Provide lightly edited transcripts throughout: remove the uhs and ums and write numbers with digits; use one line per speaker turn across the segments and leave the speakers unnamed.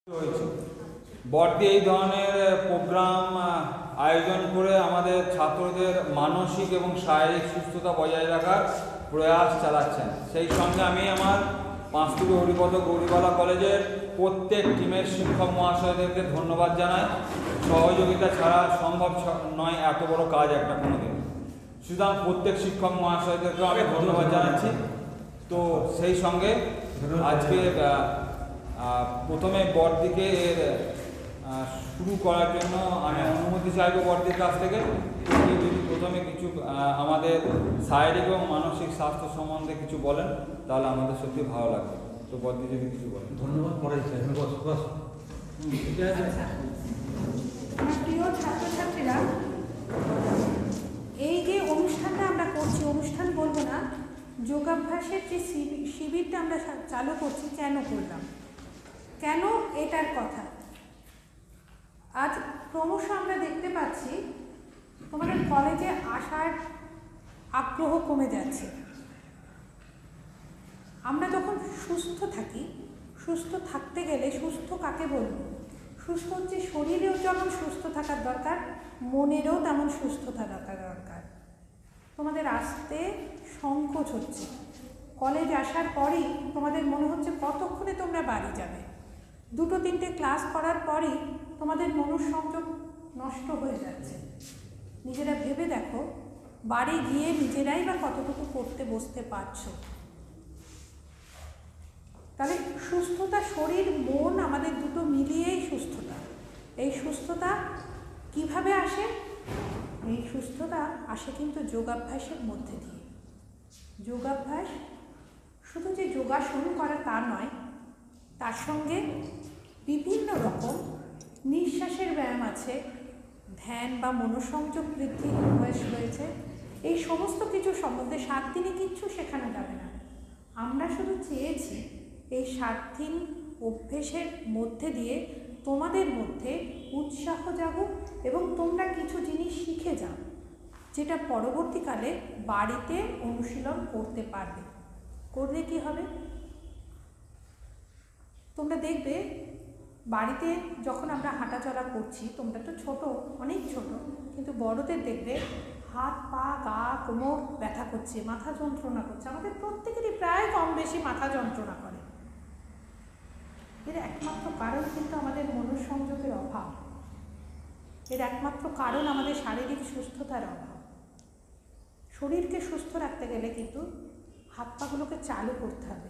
হয়েছে বর্দি এই ধরনের প্রোগ্রাম আয়োজন করে আমাদের ছাত্রদের মানসিক এবং শারীরিক সুস্থতা বজায় রাখার প্রয়াস চালাচ্ছেন। সেই সঙ্গে আমি আমার পাঁচতুবি হরিপদ গৌরীবালা কলেজের প্রত্যেক টিমের শিক্ষক মহাশয়দেরকে ধন্যবাদ জানাই। সহযোগিতা ছাড়া সম্ভব নয় এত বড় কাজ একটা কোনোদিন। সুতরাং প্রত্যেক শিক্ষক মহাশয়দেরকে আমি ধন্যবাদ জানাচ্ছি। তো সেই সঙ্গে আজকে প্রথমে বর্দিকে এর শুরু করার জন্য আমি অনুমতি চাইব বর্দির কাছ থেকে। যদি প্রথমে কিছু আমাদের শারীরিক এবং মানসিক স্বাস্থ্য সম্বন্ধে কিছু বলেন তাহলে আমাদের সত্যি ভালো লাগবে। তো বর্দি যদি কিছু বলেন।
ধন্যবাদ।
প্রিয় ছাত্রছাত্রীরা, এই যে অনুষ্ঠানটা আমরা করছি, অনুষ্ঠান বলবো না, যোগাভ্যাসের যে শিবিরটা আমরা চালু করছি, কেন করলাম, কেন এটার কথা আজ ক্রমশ আমরা দেখতে পাচ্ছি তোমাদের কলেজে আসার আগ্রহ কমে যাচ্ছে। আমরা যখন সুস্থ থাকি, সুস্থ থাকতে গেলে সুস্থ কাকে বলবো? সুস্থ হচ্ছে শরীরেও যেমন সুস্থ থাকার দরকার, মনেরও তেমন সুস্থ থাকার দরকার। তোমাদের আসতে সংকোচ হচ্ছে। কলেজ আসার পরেই তোমাদের মনে হচ্ছে কতক্ষণে তোমরা বাড়ি যাবে। দুটো তিনটে ক্লাস করার পরেই তোমাদের মনঃসংযোগ নষ্ট হয়ে যাচ্ছে। নিজেরা ভেবে দেখো, বাড়ি গিয়ে নিজেরাই বা কতটুকু করতে বসতে পারছো। তাহলে সুস্থতা, শরীর মন আমাদের দুটো মিলিয়েই সুস্থতা। এই সুস্থতা কিভাবে আসে? এই সুস্থতা আসে কিন্তু যোগাভ্যাসের মধ্যে দিয়ে। যোগাভ্যাস শুধু যে যোগাসন করা তা নয়, তার সঙ্গে বিভিন্ন রকম নিঃশ্বাসের ব্যায়াম আছে, ধ্যান বা মনোসংযোগ বৃদ্ধির অভ্যাস রয়েছে। এই সমস্ত কিছু সম্বন্ধে 7 দিনে কিচ্ছু শেখানো যাবে না। আমরা শুধু চেয়েছি এই 7 দিন অভ্যেসের মধ্যে দিয়ে তোমাদের মধ্যে উৎসাহ জাগুক এবং তোমরা কিছু জিনিস শিখে যাও, যেটা পরবর্তীকালে বাড়িতে অনুশীলন করতে পারবে। করলে কি হবে? তোমরা দেখবে বাড়িতে যখন আমরা হাঁটাচলা করছি, তোমরা তো ছোট, অনেক ছোট, কিন্তু বড়দের দেখবে হাত পা গা কোমর ব্যথা করছে, মাথা যন্ত্রণা করছে। আমাদের প্রত্যেকেরই প্রায় কম বেশি মাথা যন্ত্রণা করে। এর একমাত্র কারণ কিন্তু আমাদের মনঃসংযোগের অভাব। এর একমাত্র কারণ আমাদের শারীরিক সুস্থতার অভাব। শরীরকে সুস্থ রাখতে গেলে কিন্তু হাত পাগুলোকে চালু করতে হবে।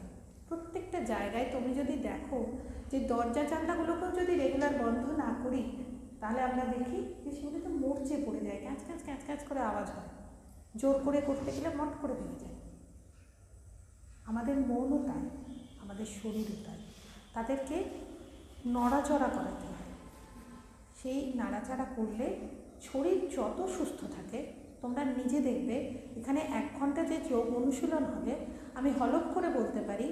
প্রত্যেকটা জায়গায় তুমি যদি দেখো যে দরজা জানলাগুলোকেও যদি রেগুলার বন্ধ না করি, তাহলে আমরা দেখি যে সেগুলোতে মরচে পড়ে যায়, ক্যাঁচ ক্যাঁচ ক্যাঁচ ক্যাঁচ করে আওয়াজ হয়। জোর করে করতে গেলে মট করে ভেঙে যায়। আমাদের মনও তাই, আমাদের শরীরও তাই। তাদেরকে নড়াচড়া করাতে হয়। সেই নাড়াচাড়া করলে শরীর যত সুস্থ থাকে, তোমরা নিজে দেখবে এখানে 1 ঘন্টা যে যোগ অনুশীলন হবে, আমি হলফ করে বলতে পারি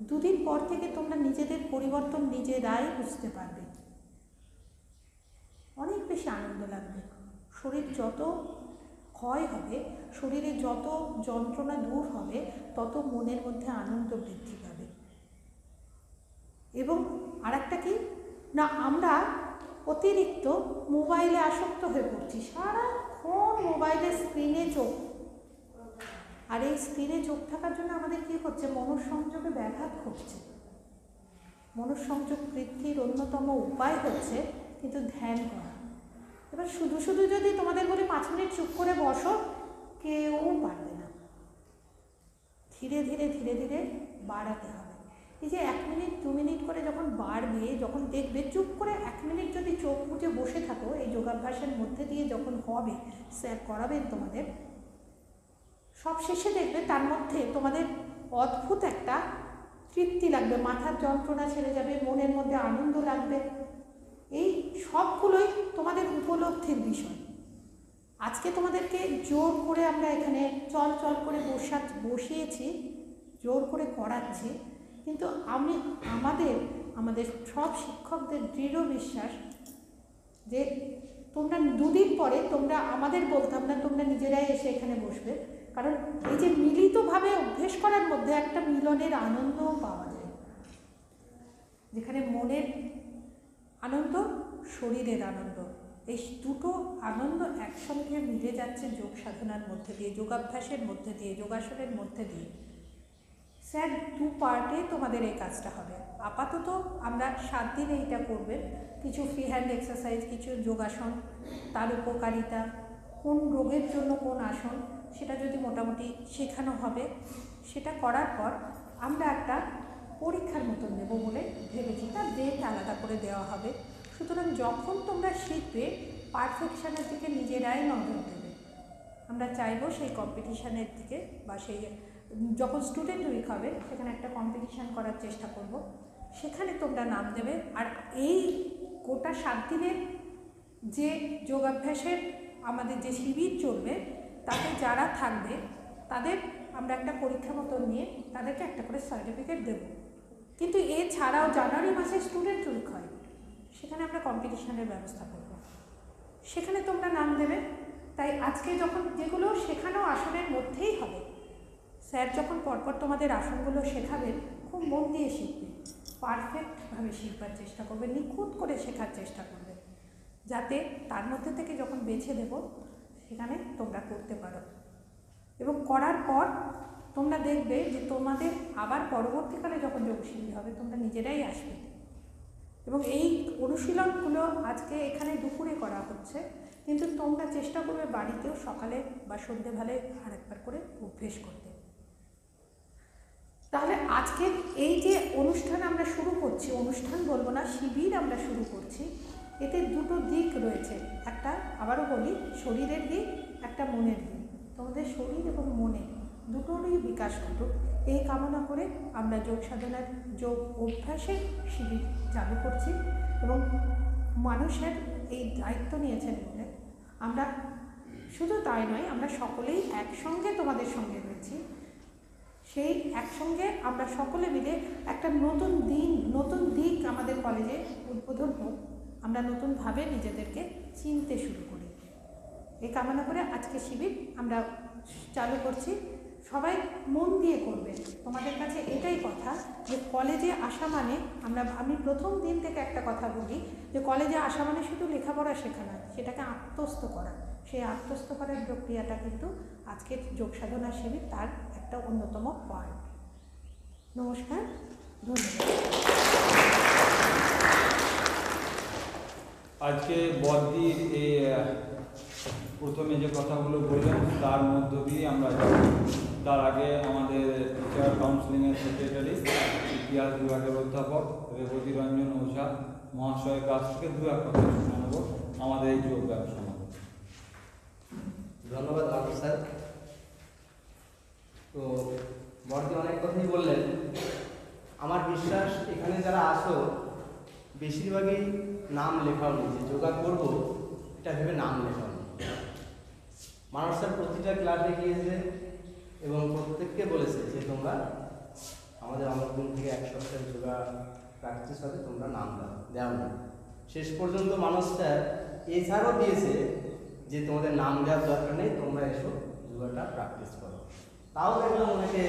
2 দিন পর থেকে তোমরা নিজেদের পরিবর্তন নিজেরাই বুঝতে পারবে। অনেক বেশি আনন্দ লাগবে। শরীর যত ক্ষয় হবে, শরীরে যত যন্ত্রণা দূর হবে, তত মনের মধ্যে আনন্দ বৃদ্ধি পাবে। এবং আরেকটা কি না, আমরা অতিরিক্ত মোবাইলে আসক্ত হয়ে পড়ছি। সারাক্ষণ মোবাইলের স্ক্রিনে চোখ। আর এই স্ক্রিনে চোখ থাকার জন্য আমাদের কী হচ্ছে? মনঃসংযোগে ব্যাঘাত ঘটছে। মনঃসংযোগ বৃদ্ধির অন্যতম উপায় হচ্ছে কিন্তু ধ্যান করা। এবার শুধু শুধু যদি তোমাদের বলি 5 মিনিট চুপ করে বসো, কেউ পারবে না। ধীরে ধীরে ধীরে ধীরে বাড়াতে হবে। এই যে 1 মিনিট 2 মিনিট করে যখন বাড়বে, যখন দেখবে চুপ করে 1 মিনিট যদি চোখ মুজে বসে থাকো, এই যোগাভ্যাসের মধ্যে দিয়ে যখন হবে, স্যার করাবেন তোমাদের, সব শেষে দেখবে তার মধ্যে তোমাদের অদ্ভুত একটা তৃপ্তি লাগবে, মাথার যন্ত্রণা ছেড়ে যাবে, মনের মধ্যে আনন্দ লাগবে। এই সবগুলোই তোমাদের উপলব্ধির বিষয়। আজকে তোমাদেরকে জোর করে আমরা এখানে চল চল করে বসিয়েছি, জোর করে করাচ্ছি, কিন্তু আমাদের সব শিক্ষকদের দৃঢ় বিশ্বাস যে তোমরা 2 দিন পরে তোমরা আমাদের বলতাম না, তোমরা নিজেরাই এসে এখানে বসবে। কারণ এই যে মিলিতভাবে অভ্যেস করার মধ্যে একটা মিলনের আনন্দও পাওয়া যায়, যেখানে মনের আনন্দ শরীরের আনন্দ, এই দুটো আনন্দ একসঙ্গে মিলে যাচ্ছে যোগ সাধনার মধ্যে দিয়ে, যোগাভ্যাসের মধ্যে দিয়ে, যোগাসনের মধ্যে দিয়ে। স্যার 2 পার্টে তোমাদের এই কাজটা হবে। আপাতত আমরা 7 দিন এইটা করবেন, কিছু ফ্রি হ্যান্ড এক্সারসাইজ, কিছু যোগাসন, তার উপকারিতা, কোন রোগের জন্য কোন আসন, সেটা যদি মোটামুটি শেখানো হবে। সেটা করার পর আমরা একটা পরীক্ষার মতন নেব বলে ভেবেছি, তার ডেট আলাদা করে দেওয়া হবে। সুতরাং যখন তোমরা শিখবে পারফেকশনের দিকে নিজেরাই নজর দেবে। আমরা চাইবো সেই কম্পিটিশানের দিকে, বা সেই যখন স্টুডেন্ট উইক হবে সেখানে একটা কম্পিটিশান করার চেষ্টা করব, সেখানে তোমরা নাম দেবে। আর এই গোটা 7 দিনের যে যোগাভ্যাসের আমাদের যে শিবির চলবে, তাতে যারা থাকবে তাদের আমরা একটা পরীক্ষা মতন নিয়ে তাদেরকে একটা করে সার্টিফিকেট দেব। কিন্তু এছাড়াও জানুয়ারি মাসে স্টুডেন্ট উইক হয়, সেখানে আমরা কম্পিটিশানের ব্যবস্থা করব, সেখানে তোমরা নাম দেবে। তাই আজকে যখন যেগুলো শেখানো আসনের মধ্যেই হবে, স্যার যখন পরপর তোমাদের আসনগুলো শেখাবেন খুব মন দিয়ে শিখবে, পারফেক্টভাবে শিখবার চেষ্টা করবে, নিখুঁত করে শেখার চেষ্টা করবে, যাতে তার মধ্যে থেকে যখন বেছে দেব সেখানে তোমরা করতে পারো। এবং করার পর তোমরা দেখবে যে তোমাদের আবার পরবর্তীকালে যখন যোগ শিবির হবে তোমরা নিজেরাই আসবে। এবং এই অনুশীলনগুলো আজকে এখানে দুপুরে করা হচ্ছে, কিন্তু তোমরা চেষ্টা করবে বাড়িতেও সকালে বা সন্ধ্যেবেলায় আরেকবার করে অভ্যেস করতে। তাহলে আজকের এই যে অনুষ্ঠান আমরা শুরু করছি, অনুষ্ঠান বলবো না, শিবির আমরা শুরু করছি, এতে দুটো দিক রয়েছে। একটা আবারও বলি, শরীরের দিক, একটা মনের দিক। তোমাদের শরীর এবং মনে দুটোরই বিকাশ ঘটুক এই কামনা করে আমরা যোগ সাধনার যোগ অভ্যাসের শিবির চালু করছি। এবং মানুষের এই দায়িত্ব নিয়েছেন বলে আমরা শুধু তাই নয়, আমরা সকলেই একসঙ্গে তোমাদের সঙ্গে রয়েছি। সেই একসঙ্গে আমরা সকলে মিলে একটা নতুন দিক আমাদের কলেজে উদ্বোধন হোক, আমরা নতুনভাবে নিজেদেরকে চিনতে শুরু করি, এই কামনা করে আজকে শিবির আমরা চালু করছি। সবাই মন দিয়ে করবে। তোমাদের কাছে এটাই কথা যে কলেজে আসা মানে আমি প্রথম দিন থেকে একটা কথা বলি যে কলেজে আসা মানে শুধু লেখাপড়া শেখা নয়, সেটাকে আত্মস্থ করা। সেই আত্মস্থ করার প্রক্রিয়াটা কিন্তু আজকের যোগ সাধনা শিবির তার একটা অন্যতম পার্ট। নমস্কার, ধন্যবাদ।
আজকে বদ্দির এই প্রথমে যে কথাগুলো বললেন তার মধ্য দিয়ে আমরা যাব। তার আগে আমাদের টিচার কাউন্সিলিংয়ের সেক্রেটারি, ইতিহাস বিভাগের অধ্যাপক রেবতী রঞ্জন ওঝা মহাশয়ের কাছ থেকে 2-1 কথা শুনে নেব আমাদের এই যোগ ব্যবসা।
ধন্যবাদ মাধব স্যার। তো বর্দি অনেক কথাই বললেন। আমার বিশ্বাস এখানে যারা আসো বেশিরভাগই নাম লেখাও নি, যে যোগা করবো এটা ভেবে নাম লেখাও নি। মানব স্যার প্রতিটা ক্লাসে গিয়েছে এবং প্রত্যেককে বলেছে যে তোমরা আমাদের অনেক দিন থেকে 1 সপ্তাহের যোগা প্র্যাকটিস হবে, তোমরা নাম দেওয়া না। শেষ পর্যন্ত মানব স্যার এছাড়াও দিয়েছে যে তোমাদের নাম দেওয়ার দরকার নেই, তোমরা এসো যোগাটা প্র্যাকটিস করো। তাও দেখলাম অনেকে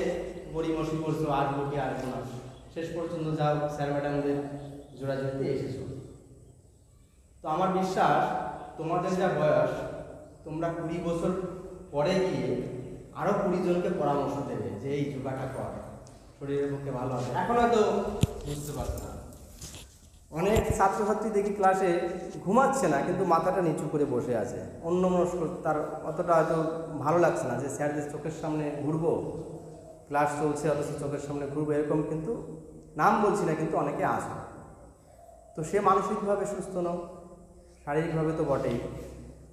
গড়িমসি করছো, আসবো কি আসবো না। শেষ পর্যন্ত যাও স্যার ম্যাডামদের জোড়াজোড়িতে এসেছো। তো আমার বিশ্বাস তোমাদের যা বয়স, তোমরা 20 বছর পরে গিয়ে আরও 20 জনকে পরামর্শ দেবে যে এই যোগাটা কর, শরীরের পক্ষে ভালো হবে। এখন হয়তো বুঝতে পারছো না। অনেক ছাত্রছাত্রী দেখি ক্লাসে ঘুমাচ্ছে না, কিন্তু মাথাটা নিচু করে বসে আছে, অন্যমনস্ক, তার অতটা হয়তো ভালো লাগছে না যে স্যারদের চোখের সামনে ঘুরবো, ক্লাস চলছে অথচ চোখের সামনে ঘুরবো, এরকম কিন্তু নাম বলছি না, কিন্তু অনেকে আসে। তো সে মানসিকভাবে সুস্থ নয়, শারীরিকভাবে তো বটেই।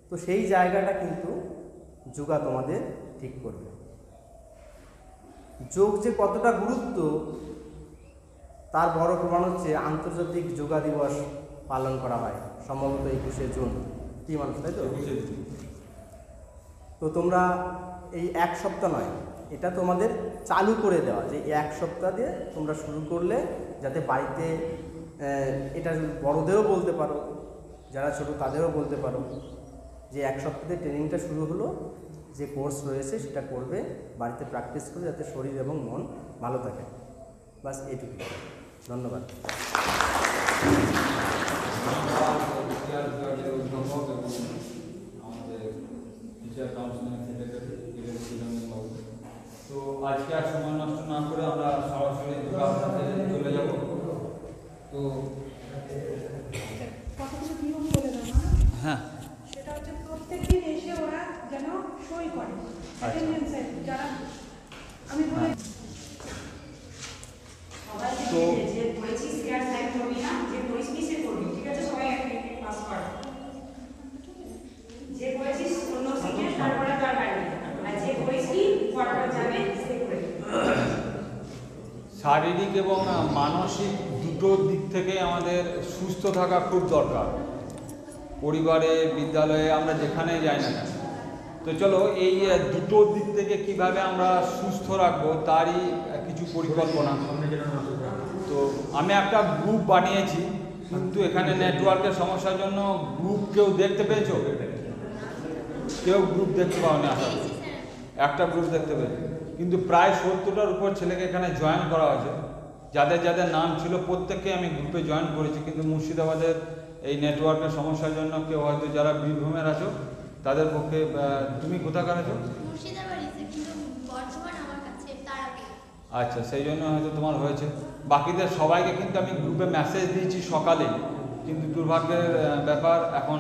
তো সেই জায়গাটা কিন্তু যোগা তোমাদের ঠিক করবে। যোগ যে কতটা গুরুত্ব তার বড় প্রমাণ হচ্ছে আন্তর্জাতিক যোগা দিবস পালন করা হয় সম্ভবত 21শে জুন। কি মানুষ, তাই তো? তো তোমরা এই 1 সপ্তাহ নয়, এটা তোমাদের চালু করে দেওয়া, যে 1 সপ্তাহ দিয়ে তোমরা শুরু করলে যাতে বাড়িতে এটা বড়দেরও বলতে পারো, যারা ছোটো তাদেরও বলতে পারো যে 1 সপ্তাহে ট্রেনিংটা শুরু হলো, যে কোর্স রয়েছে সেটা করবে, বাড়িতে প্র্যাকটিস করে যাতে শরীর এবং মন ভালো থাকে। বাস এইটুকু। ধন্যবাদ।
কতগুলো নিয়ম বলে দাও না।
হ্যাঁ,
সেটা হচ্ছে প্রত্যেকদিন এসে ওরা যেন সই করে অ্যাটেন্ডেন্সে, যারা আমি বলে
তো
যে করেছিস সে আর সাইন করবি না, যে করিসনি সে করবি, ঠিক আছে? সবাই এক মিনিট পাস কর। যে করেছিস অন্য শিখে তারপরে তার বাইরে, আর যে করিসনি পরপর যাবে সে করে।
শারীরিক এবং মানসিক দুটো দিক থেকে আমাদের সুস্থ থাকা খুব দরকার। পরিবারে, বিদ্যালয়ে, আমরা যেখানেই যাই না কেন। তো চলো এই দুটো দিক থেকে কিভাবে আমরা সুস্থ রাখবো তারই কিছু পরিকল্পনা। তো আমি একটা গ্রুপ বানিয়েছি, কিন্তু এখানে নেটওয়ার্কের সমস্যার জন্য গ্রুপ কেউ দেখতে পেয়েছো? কেউ গ্রুপ দেখতে পাওনি? আশা করি একটা গ্রুপ দেখতে পেয়েছি, কিন্তু প্রায় 70টার উপর ছেলেকে এখানে জয়েন করা হয়েছে। যাদের যাদের নাম ছিল প্রত্যেককে আমি গ্রুপে জয়েন করেছি, কিন্তু মুর্শিদাবাদের এই নেটওয়ার্কের সমস্যার জন্য কেউ হয়তো, যারা বীরভূমের আছো তাদের পক্ষে, তুমি কোথাকার আছো?
মুর্শিদাবাড়িতে, কিন্তু বর্তমান আমার কাছে তারাপীঠ।
আচ্ছা, সেই জন্য হয়তো তোমার হয়েছে। বাকিদের সবাইকে কিন্তু আমি গ্রুপে মেসেজ দিয়েছি সকালে, কিন্তু দুর্ভাগ্যের ব্যাপার এখন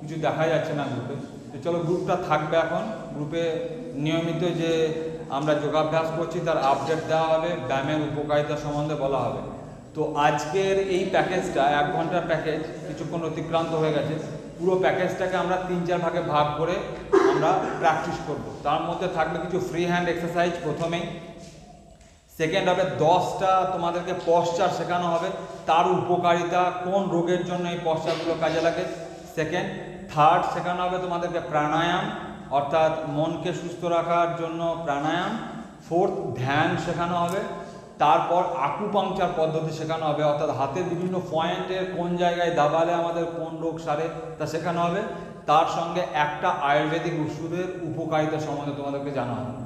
কিছু দেখা যাচ্ছে না গ্রুপে। তো চলো, গ্রুপটা থাকবে এখন। গ্রুপে নিয়মিত যে আমরা যোগাভ্যাস করছি তার আপডেট দেওয়া হবে, ব্যায়ামের উপকারিতা সম্বন্ধে বলা হবে। তো আজকের এই প্যাকেজটা 1 ঘন্টার প্যাকেজ, কিছুক্ষণ অতিক্রান্ত হয়ে গেছে। পুরো প্যাকেজটাকে আমরা 3-4 ভাগে ভাগ করে আমরা প্র্যাকটিস করব। তার মধ্যে থাকবে কিছু ফ্রি হ্যান্ড এক্সারসাইজ প্রথমেই। সেকেন্ড হবে 10টা তোমাদেরকে পশ্চার শেখানো হবে, তার উপকারিতা, কোন রোগের জন্য এই পশ্চারগুলো কাজে লাগে। সেকেন্ড। থার্ড শেখানো হবে তোমাদেরকে প্রাণায়াম, অর্থাৎ মনকে সুস্থ রাখার জন্য প্রাণায়াম। ফোর্থ, ধ্যান শেখানো হবে। তারপর আকুপাংচার পদ্ধতি শেখানো হবে, অর্থাৎ হাতের বিভিন্ন পয়েন্টের কোন জায়গায় দাবালে আমাদের কোন রোগ সারে তা শেখানো হবে। তার সঙ্গে একটা আয়ুর্বেদিক ওষুধের উপকারিতা সম্বন্ধে তোমাদেরকে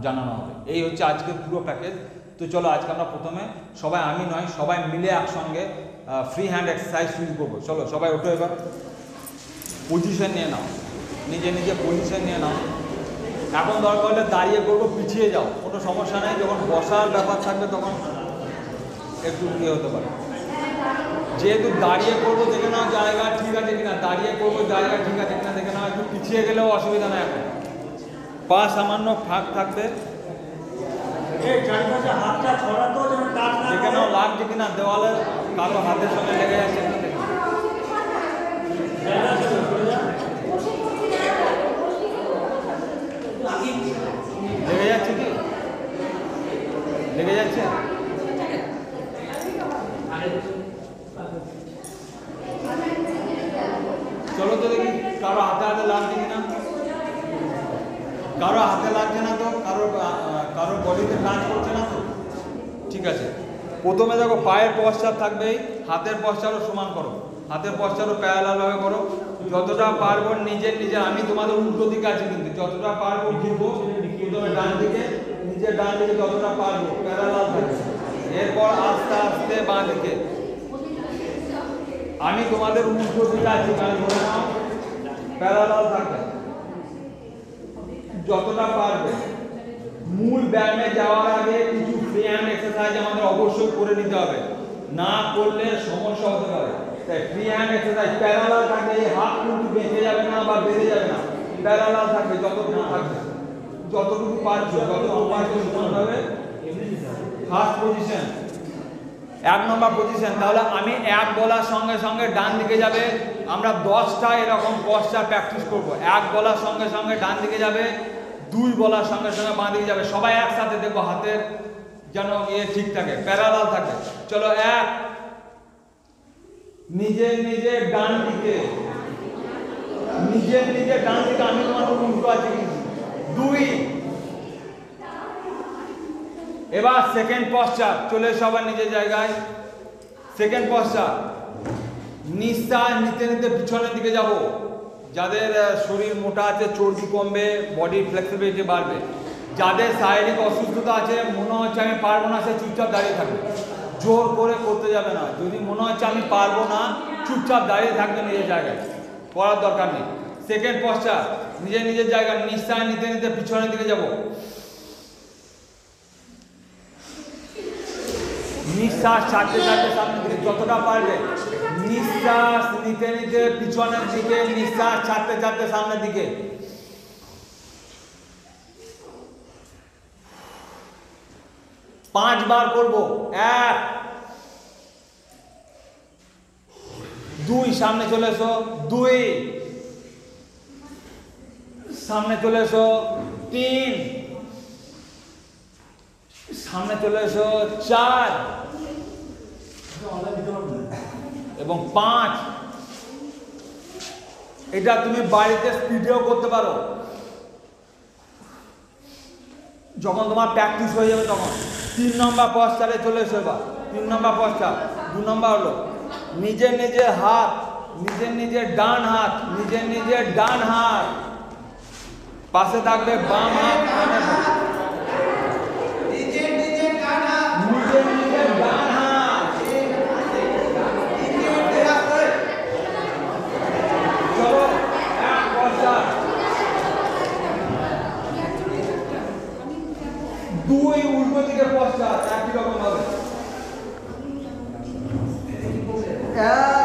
জানানো হবে। এই হচ্ছে আজকের পুরো প্যাকেজ। তো চলো, আজকে আমরা প্রথমে সবাই, আমি নয়, সবাই মিলে একসঙ্গে ফ্রি হ্যান্ড এক্সারসাইজ শুরু করবো। চলো সবাই ওঠো, এবার পজিশন নিয়ে নাও, নিজে নিজে পজিশন নিয়ে নাও। এখন দরকার হলে দাঁড়িয়ে করবো, পিছিয়ে যাও, কোনো সমস্যা নেই। যখন বসার ব্যাপার থাকবে তখন একটু ইয়ে হতে পারে। যেহেতু দাঁড়িয়ে করবো, দেখে নাও জায়গা ঠিক আছে কিনা, দাঁড়িয়ে করবো জায়গা ঠিক আছে কিনা দেখে নাও। একটু পিছিয়ে গেলেও অসুবিধা নেই, এখন পা সামান্য ফাঁক থাকবে। দেখে নাও লাগছে কিনা, দেওয়ালে কারো হাতের সঙ্গে লেগে যাচ্ছে কিনা দেখে নাও। লেগে যাচ্ছে কি? লেগে যাচ্ছে? চলো তো দেখি কারো হাতে হাতে লাগছে কিনা। কারো হাতে লাগছে না তো? কারো বডিতে টাচ করছে না তো? ঠিক আছে। প্রথমে দেখো পায়ের পশ্চাৎ থাকবে, হাতের পশ্চাৎও সমান করো, হাতের পশ্চাৎও প্যারালালভাবে করো। যতটা পারবো নিজের, আমি তোমাদের উল্টো দিকে আছি, কিন্তু যতটা পারবো ঘুরবো প্রথমে ডান দিকে, নিজের ডান দিকে যতটা পারবো প্যারালাল থাকবে। এরপর আস্তে আস্তে বাঁ দিকে। আমি তোমাদের উল্টো দিকে আছি, মানে ধরে নাও প্যারালাল থাকবে যতটা পারবে। মূল ব্যায়ামে যাওয়ার আগে কিছু ফ্রি হ্যান্ড এক্সারসাইজ আমাদের অবশ্যই করে নিতে হবে, না করলে সমস্যা হতে পারে। তাই ফ্রি হ্যান্ড এক্সারসাইজ প্যারালাল থাকবে, এই হাত কিন্তু বেঁকে যাবে না বা বেঁধে যাবে না, প্যারালাল থাকবে যতটুকু থাকবে, যতটুকু পারছো সমানভাবে। ফার্স্ট পজিশন, 1 নম্বর পজিশন। তাহলে আমি 1 বলার সঙ্গে সঙ্গে ডান দিকে যাবে। আমরা 10টা এরকম পশ্চার প্র্যাকটিস করব। 1 বলার সঙ্গে সঙ্গে ডান দিকে যাবে, 2 বলার সঙ্গে সঙ্গে বাঁ দিকে যাবে। সবাই একসাথে দেখবো, হাতের যেন ঠিক থাকে, প্যারালাল থাকে। চলো 1, নিজে ডান দিকে, নিজে ডান দিকে, আমি তোমার উল্টো আছি কিন্তু। 2, এবার সেকেন্ড পশ্চার, চলে সবার নিজের জায়গায়। সেকেন্ড পশ্চার, নিঃশ্বাস নিতে নিতে পিছনের দিকে যাব। যাদের শরীর মোটা আছে, চর্বি কমবে, বডির ফ্লেক্সিবিলিটি বাড়বে। যাদের শারীরিক অসুস্থতা আছে, মনে হচ্ছে আমি পারবো না, সে চুপচাপ দাঁড়িয়ে থাকবে, জোর করে করতে যাবে না। যদি মনে হচ্ছে আমি পারবো না, চুপচাপ দাঁড়িয়ে থাকবে নিজের জায়গায়, করার দরকার নেই। সেকেন্ড পশ্চার, নিজের জায়গায় নিঃশ্বাস নিতে নিতে পিছনের দিকে যাব। নিঃশ্বাস ছাড়তে ছাড়তে সামনের দিকে, যতটা পারবে নিঃশ্বাস নিঃশ্বাস নিতে নিতে পিছনের দিকে, নিঃশ্বাস ছাড়তে ছাড়তে সামনের দিকে। পাঁচবার করবো। 1 2 সামনে চলে এসো, 2 সামনে চলে এসো, 3 সামনে চলে এসো, 4 এবং 5। এটা তুমি বাড়িতে স্পিডেও করতে পারো, যখন তোমার প্র্যাকটিস হয়ে যাবে তখন। 3 নম্বর পশ্চারে চলে এসো। এবার 3 নম্বর পশ্চার। 2 নম্বর হলো নিজের নিজের হাত, নিজের নিজের ডান হাত, নিজের নিজের ডান হাত পাশে থাকবে, বাম হাত নিজের নিজের ডান হাত। চলো 1 পশ্চার, 2 উল্টো দিকে পশ্চার, একই রকম ভাবে। 1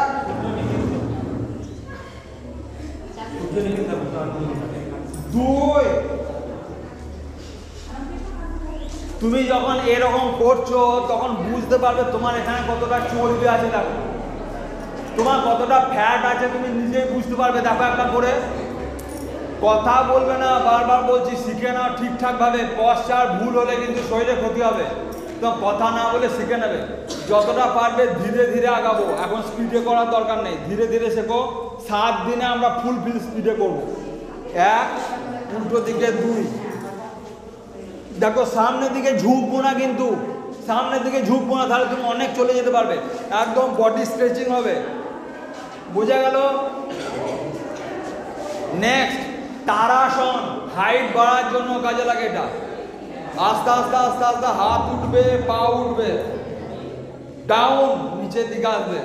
2। তুমি যখন এরকম করছো তখন বুঝতে পারবে তোমার এখানে কতটা চর্বি আছে। দেখো তোমার কতটা ফ্যাট আছে, তুমি নিজেই বুঝতে পারবে। দেখো একটা করে কথা বলবে না, বারবার বলছি শিখে নাও ঠিকঠাক ভাবে। পশ্চার ভুল হলে কিন্তু শরীরে ক্ষতি হবে, তো কথা না বলে শিখে নেবে। যতটা পারবে ধীরে ধীরে আগাবো, এখন স্পিডে করার দরকার নেই, ধীরে ধীরে শেখো। 7 দিনে আমরা ফুল স্পিডে করবো। 1 উল্টো দিকে 2। দেখো সামনের দিকে ঝুঁকবো না, কিন্তু সামনের দিকে ঝুঁকবো না, তাহলে তুমি অনেক চলে যেতে পারবে। একদম বডি স্ট্রেচিং হবে, বোঝা গেল? নেক্সট তারাসন, হাইট বাড়ার জন্য কাজে লাগে এটা। আস্তে আস্তে আস্তে আস্তে হাত উঠবে, পা উঠবে, ডাউন নিচের দিকে আসবে।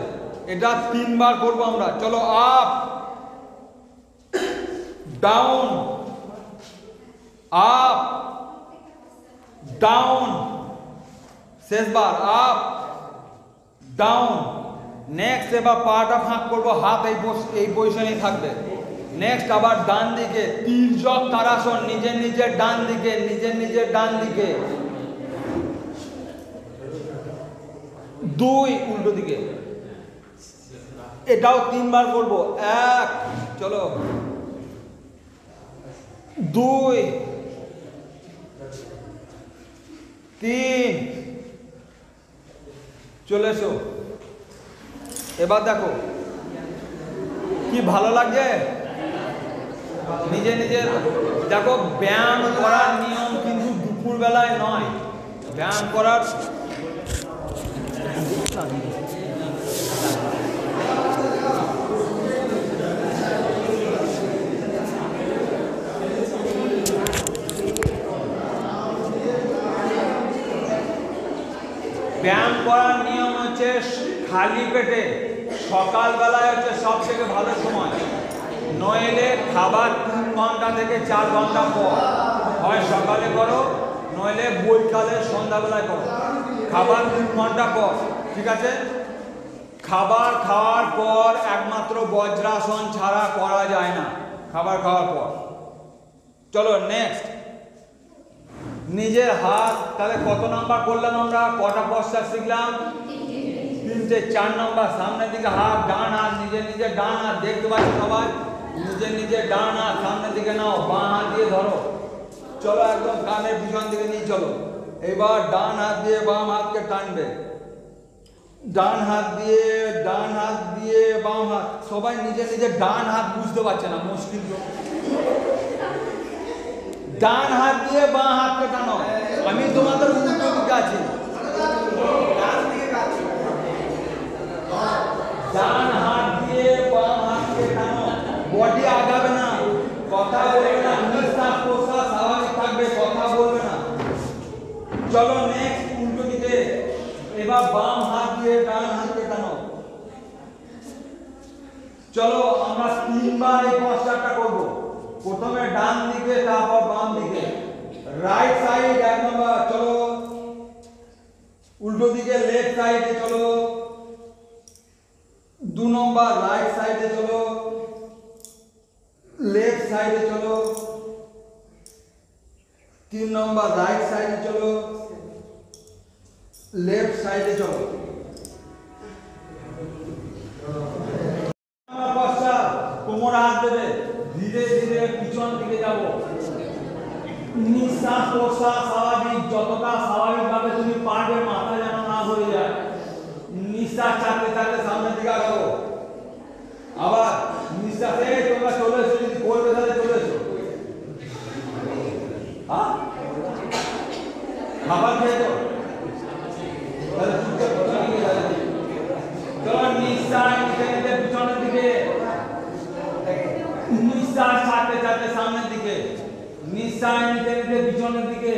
এটা 3 বার করবো আমরা। চলো আপ ডাউন, আপ ডাউন, শেষবার আপ ডাউন। নেক্সট এবার পাটা ফাঁক করবো, হাত এই পজিশনেই থাকবে। নেক্সট আবার ডান দিকে তির্যক তারাসন, নিজের নিজের ডান দিকে, নিজের নিজের ডান দিকে। 2 উল্টো দিকে, এটাও 3 বার করবো। 1 চলো, 2 3 চলে এসো। এবার দেখো কি ভালো লাগছে। নিজে নিজের দেখো, ব্যায়াম করার নিয়ম কিন্তু দুপুর বেলায় নয়। ব্যায়াম করার নিয়ম হচ্ছে খালি পেটে সকালবেলায় হচ্ছে সব থেকে ভালো সময়। নইলে খাবার 3 ঘন্টা থেকে 4 ঘন্টা পর, হয় সকালে করো নইলে বৈকালে সন্ধ্যাবেলায় করো। খাবার 3 ঘন্টা পর, ঠিক আছে? খাবার খাওয়ার পর একমাত্র বজ্রাসন ছাড়া করা যায় না, খাবার খাওয়ার পর। চলো নেক্সট, নিজের হাত। তাহলে কত নাম্বার করলাম আমরা? কটা পশ্চাৎ শিখলাম? 3টে। 4 নম্বর সামনের দিকে হাত, ডান হাত, নিজের নিজের ডান হাত। দেখতে পাচ্ছি সবাই? নিজের নিজের ডান হাত সামনের দিকে নাও, বাঁ হাত দিয়ে ধরো। চলো একদম কানের পিছন দিকে নিয়ে চলো। এবার ডান হাত দিয়ে বাম হাতকে টানবে, ডান হাত দিয়ে বাম হাত। সবাই নিজের নিজের ডান হাত বুঝতে পারছে না, মুশকিল তো। ডান হাত দিয়ে বাঁ হাতকে টানো। আমি তোমাদের উল্টো দিকে আছি, ডান হাত দিয়ে বাম হাতকে টানো। বডি আগাবে না, কথা বলবে না, নিঃশ্বাস প্রশ্বাস স্বাভাবিক থাকবে, কথা বলবে না। চলো নেক্সট উল্টো দিকে। এবার বাম হাত দিয়ে ডান হাতকে টানো। চলো আমরা 3 বার এই পশ্চাৎটা করব। প্রথমে ডান দিকে, তারপর বাম দিকে। রাইট সাইড 1 নম্বর, চলো। উল্টো দিকে লেফট সাইডে চলো। 2 নম্বর রাইট সাইডে চলো, লেফট সাইডে চলো। 3 নম্বর রাইট সাইডে চলো, লেফট সাইডে চলো। পশ্চাৎ কোমরে হাত দেবে, ধীরে ধীরে পিছন দিকে যাব। নিঃশ্বাস প্রশ্বাস স্বাভাবিক, যতটা স্বাভাবিকভাবে তুমি পারবে, মাথা যেন না হয়ে যায়। নিঃশ্বাস ছাড়তে ছাড়তে সামনের দিকে আগাবো। আবার নিঃশ্বাসে তোমরা চলে এসো, যদি করবে তাহলে চলে এসো। হ্যাঁ, খাবার খেয়েছো তাহলে চুপচাপ পিছনের দিকে যাবে। চলো নিঃশ্বাস নিতে নিতে পিছনের দিকে, নিঃশ্বাস ছাড়তে ছাড়তে সামনের দিকে, নিঃশ্বাস নিতে নিতে পিছনের দিকে,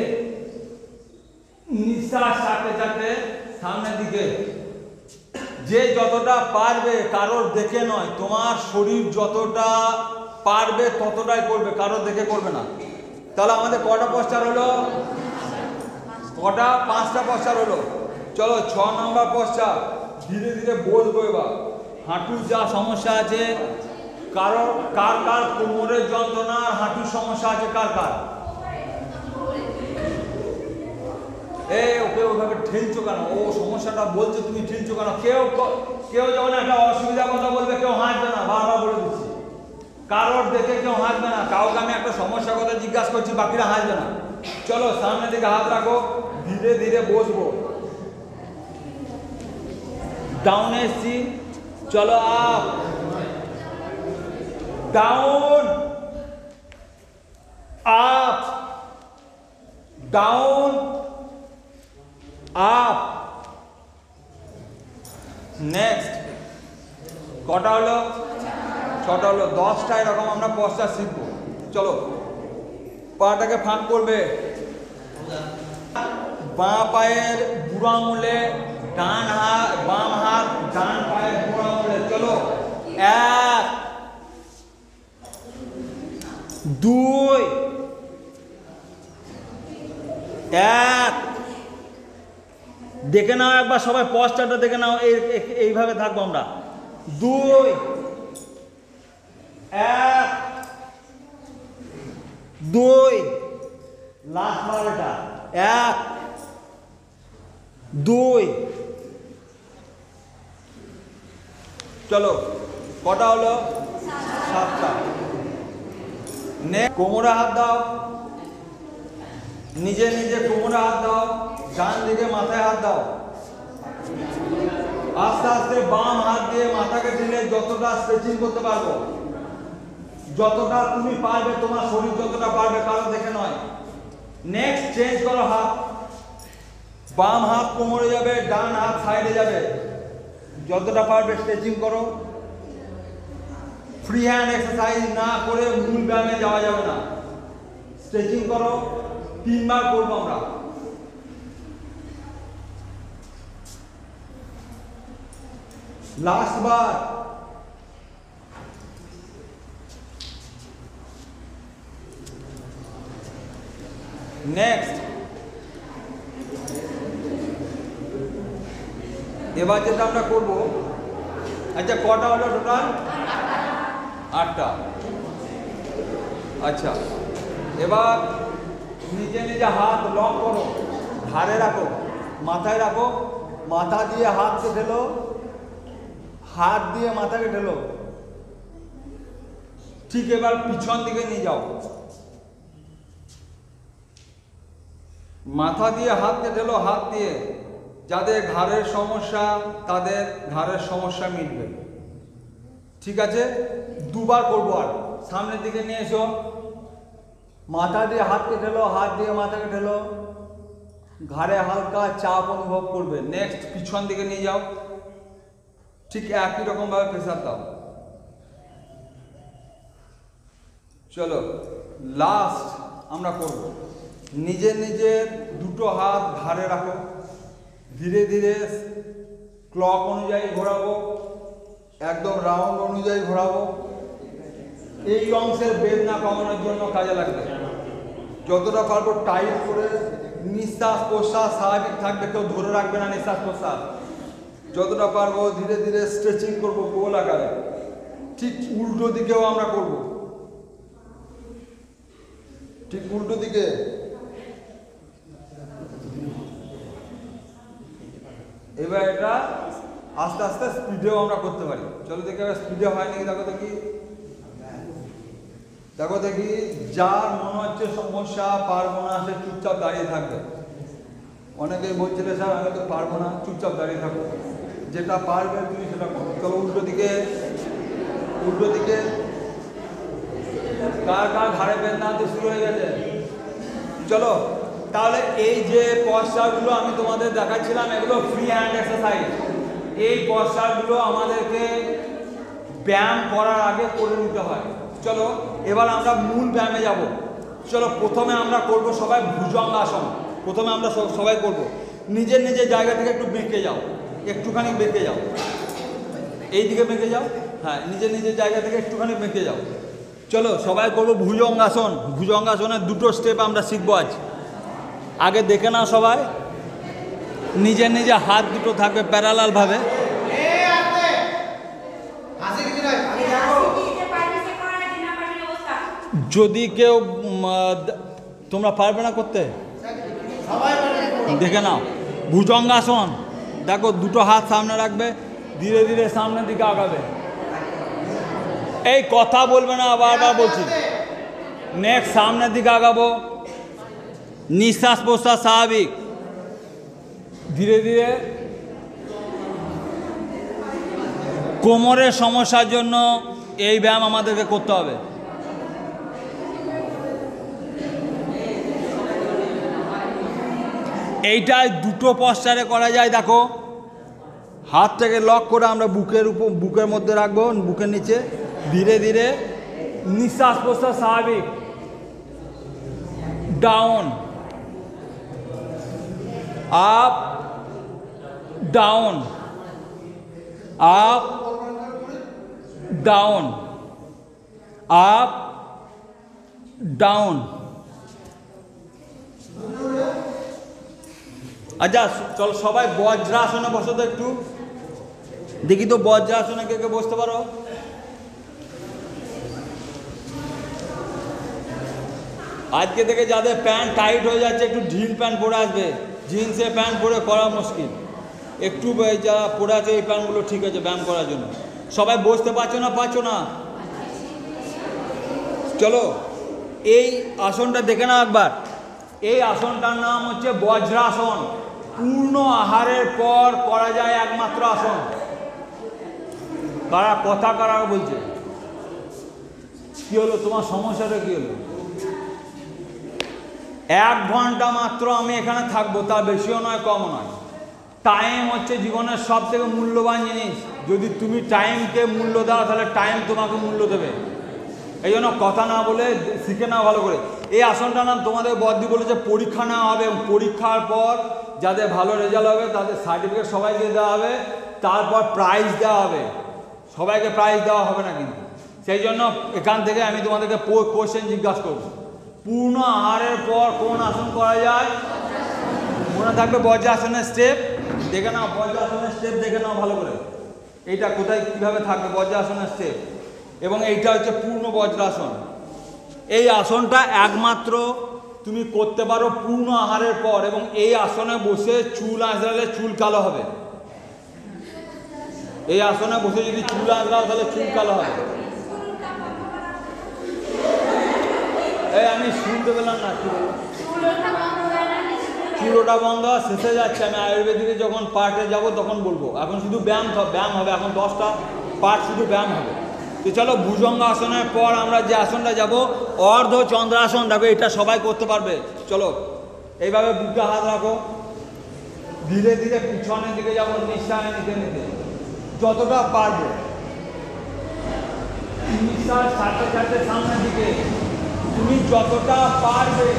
নিঃশ্বাস ছাড়তে ছাড়তে সামনের দিকে। যে যতটা পারবে, কারোর দেখে নয়, তোমার শরীর যতটা পারবে ততটাই করবে, কারোর দেখে করবে না। তাহলে আমাদের কটা পশ্চার হলো? কটা? 5টা পশ্চার হলো। চলো 6 নম্বর পশ্চার, ধীরে ধীরে বলবো। এবার হাঁটুর যা সমস্যা আছে, কার কার কোমরের যন্ত্রণা আর হাঁটুর সমস্যা আছে? কার কার? ওকে ওইভাবে ঠেলছো কেন? ও সমস্যাটা বলছে, তুমি ঠেলছো কেন? কেউ যখন একটা অসুবিধার কথা বলবে, কেউ হাসবে না, বারবার বলে দিচ্ছি। কারোর দেখে কেউ হাসবে না। কাউকে আমি একটা সমস্যার কথা জিজ্ঞাসা করছি, বাকিরা হাসবে না। চলো সামনের দিকে হাত রাখো, ধীরে ধীরে বসবো। ডাউনে এসছি, চলো up, down, up, down, up. Next কটা হলো? 6টা হলো। 10টা এরকম আমরা পশ্চাৎ শিখবো। চলো, পাটাকে ফাঁক করবে, বাঁ পায়ের বুড়ো আঙুলে ডান হাত, বাম হাত ডান পায়ের বুড়ো আঙুলে। চলো 1 2 1। দেখে নাও একবার সবাই, পশ্চাৎটা দেখে নাও। এইভাবে থাকবো আমরা। 2 1 2। লাস্ট বার এটা 1 2। চলো কটা হলো? 7টা। কোমরে হাত দাও, নিজে নিজে কোমরে হাত দাও, ডান দিকে মাথায় হাত দাও। আস্তে আস্তে বাম হাত দিয়ে মাথাকে ঢেলে যতটা স্ট্রেচিং করতে পারবো, যতটা তুমি পারবে, তোমার শরীর যতটা পারবে, কারো দেখে নয়। নেক্সট চেঞ্জ করো হাত, বাম হাত কোমরে যাবে, ডান হাত সাইডে যাবে। যতটা পারবে স্ট্রেচিং করো। ফ্রি হ্যান্ড এক্সারসাইজ না করে মূল ব্যায়ামে যাওয়া যাবে না। স্ট্রেচিং করো, 3 বার করবো আমরা। লাস্ট বার। নেক্সট এবার যেটা আমরা করব, আচ্ছা কটা হলো টোটাল? 8টা। আচ্ছা, এবার নিজে নিজে হাত লক করো, ঘাড়ে রাখো, মাথায় রাখো, মাথা দিয়ে হাতকে ঢেলো, হাত দিয়ে মাথাকে ঢেলো। ঠিক এবার পিছন দিকে নিয়ে যাও, মাথা দিয়ে হাতকে ঢেলো, হাত দিয়ে। যাদের ঘাড়ের সমস্যা তাদের ঘাড়ের সমস্যা মিটবে। ঠিক আছে, 2 বার করবো। আর সামনের দিকে নিয়ে এসো, মাথা দিয়ে হাতকে ঢেলো, হাত দিয়ে মাথাকে ঢেলো, ঘাড়ে হালকা চাপ অনুভব করবে। নেক্সট পিছন দিকে নিয়ে যাও, ঠিক একই রকম ভাবে প্রেসার দাও। চলো লাস্ট আমরা করব। নিজে নিজের 2টো হাত ঘাড়ে রাখো, ধীরে ধীরে ক্লক অনুযায়ী ঘোরাবো, একদম রাউন্ড অনুযায়ী ঘোরাবো। এই অংশের বেদনা কমানোর জন্য কাজে লাগবে। যতটা পারবো টাইট করে, নিঃশ্বাস প্রশ্বাস স্বাভাবিক থাকবে, কেউ ধরে রাখবে না নিঃশ্বাস প্রশ্বাস। যতটা পারবো ধীরে ধীরে স্ট্রেচিং করব গোল আকারে। ঠিক উল্টো দিকেও আমরা করব, ঠিক উল্টো দিকে। এবার এটা আস্তে আস্তে স্পিডেও আমরা করতে পারি। চলো দেখি এবার স্পিডে হয় নাকি, দেখো দেখি, দেখো দেখি। যার মনে হচ্ছে সমস্যা পারবো না সে চুপচাপ দাঁড়িয়ে থাকবে। অনেকেই বলছিলে স্যার আমি তো পারবো না, চুপচাপ দাঁড়িয়ে থাকো। যেটা পারবে তুমি সেটা করো। চলো উল্টো দিকে, উল্টো দিকে। কার কার ঘাড়ে বেদনা তো শুরু হয়ে গেছে? চলো তাহলে এই যে পশ্চারগুলো আমি তোমাদের দেখাচ্ছিলাম এগুলো ফ্রি হ্যান্ড এক্সারসাইজ। এই পশ্চারগুলো আমাদেরকে ব্যায়াম করার আগে করে নিতে হয়। চলো এবার আমরা মূল ব্যায়ামে যাব। চলো প্রথমে আমরা করব সবাই ভুজঙ্গাসন। প্রথমে আমরা সবাই করব, নিজের নিজের জায়গা থেকে একটু বেঁকে যাও, একটুখানি বেঁকে যাও, এই দিকে বেঁকে যাও। হ্যাঁ, নিজের নিজের জায়গা থেকে একটুখানি বেঁকে যাও। চলো সবাই করবো ভুজঙ্গাসন। ভুজঙ্গাসনের দুটো স্টেপ আমরা শিখবো আজ। আগে দেখে নাও সবাই, নিজের নিজের হাত দুটো থাকবে প্যারালাল ভাবে। যদি কেউ তোমরা পারবে না করতে, দেখে নাও ভুজঙ্গাসন। দেখো দুটো হাত সামনে রাখবে, ধীরে ধীরে সামনের দিকে আগাবে। এই কথা বলবে না, বারবার বলছি। নেক্সট সামনের দিকে আগাবো, নিঃশ্বাস প্রশ্বাস স্বাভাবিক, ধীরে ধীরে। কোমরের সমস্যার জন্য এই ব্যায়াম আমাদেরকে করতে হবে। এইটাই দুটো পশ্চারে করা যায়। দেখো হাতটাকে লক করে আমরা বুকের উপর, বুকের মধ্যে রাখবো, বুকের নিচে। ধীরে ধীরে নিঃশ্বাস প্রশ্বাস স্বাভাবিক, down up down up down up down. আচ্ছা চল সবাই বজ্রাসনে বসো তো একটু দেখি তো। বজ্রাসনে কে কে বসতে পারো? আজকে থেকে যাদের প্যান্ট টাইট হয়ে যাচ্ছে একটু ঢিল প্যান্ট পরে আসবে। জিন্সের প্যান্ট পরে করা মুশকিল। একটু যারা পরে আছে এই প্যান্টগুলো ঠিক আছে ব্যায়াম করার জন্য। সবাই বসতে পারছো না? পারছো না? চলো এই আসনটা দেখে নাও একবার। এই আসনটার নাম হচ্ছে বজ্রাসন। পূর্ণ আহারের পর করা যায় একমাত্র আসন। কারা কথা কারা বলছে? কি হলো তোমার সমস্যাটা কি হলো? 1 ঘন্টা মাত্র আমি এখানে থাকবো, তার বেশিও নয় কমও নয়। টাইম হচ্ছে জীবনের সব থেকে মূল্যবান জিনিস। যদি তুমি টাইমকে মূল্য দাও তাহলে টাইম তোমাকে মূল্য দেবে। এই জন্য কথা না বলে শিখে নাও ভালো করে। এই আসনটার নাম তোমাদের বদ্দি বলেছে পরীক্ষা নেওয়া হবে, এবং পরীক্ষার পর যাদের ভালো রেজাল্ট হবে তাদের সার্টিফিকেট সবাইকে দেওয়া হবে, তারপর প্রাইজ দেওয়া হবে। সবাইকে প্রাইজ দেওয়া হবে না কিন্তু। সেই জন্য এখান থেকে আমি তোমাদেরকে কোশ্চেন জিজ্ঞাসা করব। পূর্ণ আহারের পর কোন আসন করা যায়? মনে থাকবে বজ্রাসনের স্টেপ দেখে নাও। বজ্রাসনের স্টেপ দেখে নাও ভালো করে। এইটা কোথায় কীভাবে থাকবে বজ্রাসনের স্টেপ, এবং এইটা হচ্ছে পূর্ণ বজ্রাসন। এই আসনটা একমাত্র তুমি করতে পারো পূর্ণ আহারের পর, এবং এই আসনে বসে চুল আঁচড়ালে চুল কালো হবে। এই আসনে বসে যদি চুল আঁচড়াও তাহলে চুল কালো হবে। এই আমি শুনতে পেলাম না, কি বলবো? চুলোটা বন্ধ শেষে যাচ্ছে। আমি আয়ুর্বেদিকে যখন পার্টে যাব তখন বলবো। এখন শুধু ব্যায়াম হবে। এখন 10টা পার্ট শুধু ব্যায়াম হবে। তো চলো ভুজঙ্গাসনের পর আমরা যে আসনটা যাব অর্ধ চন্দ্রাসন। দেখো এটা সবাই করতে পারবে। চলো এইভাবে বুকে হাত রাখো, ধীরে ধীরে পিছনের দিকে যাবো, নিঃশ্বাস নিতে নিতে যতটা পারবে। নিঃশ্বাস ছাড়তে ছাড়তে সামনের দিকে তুমি যতটা পারবে।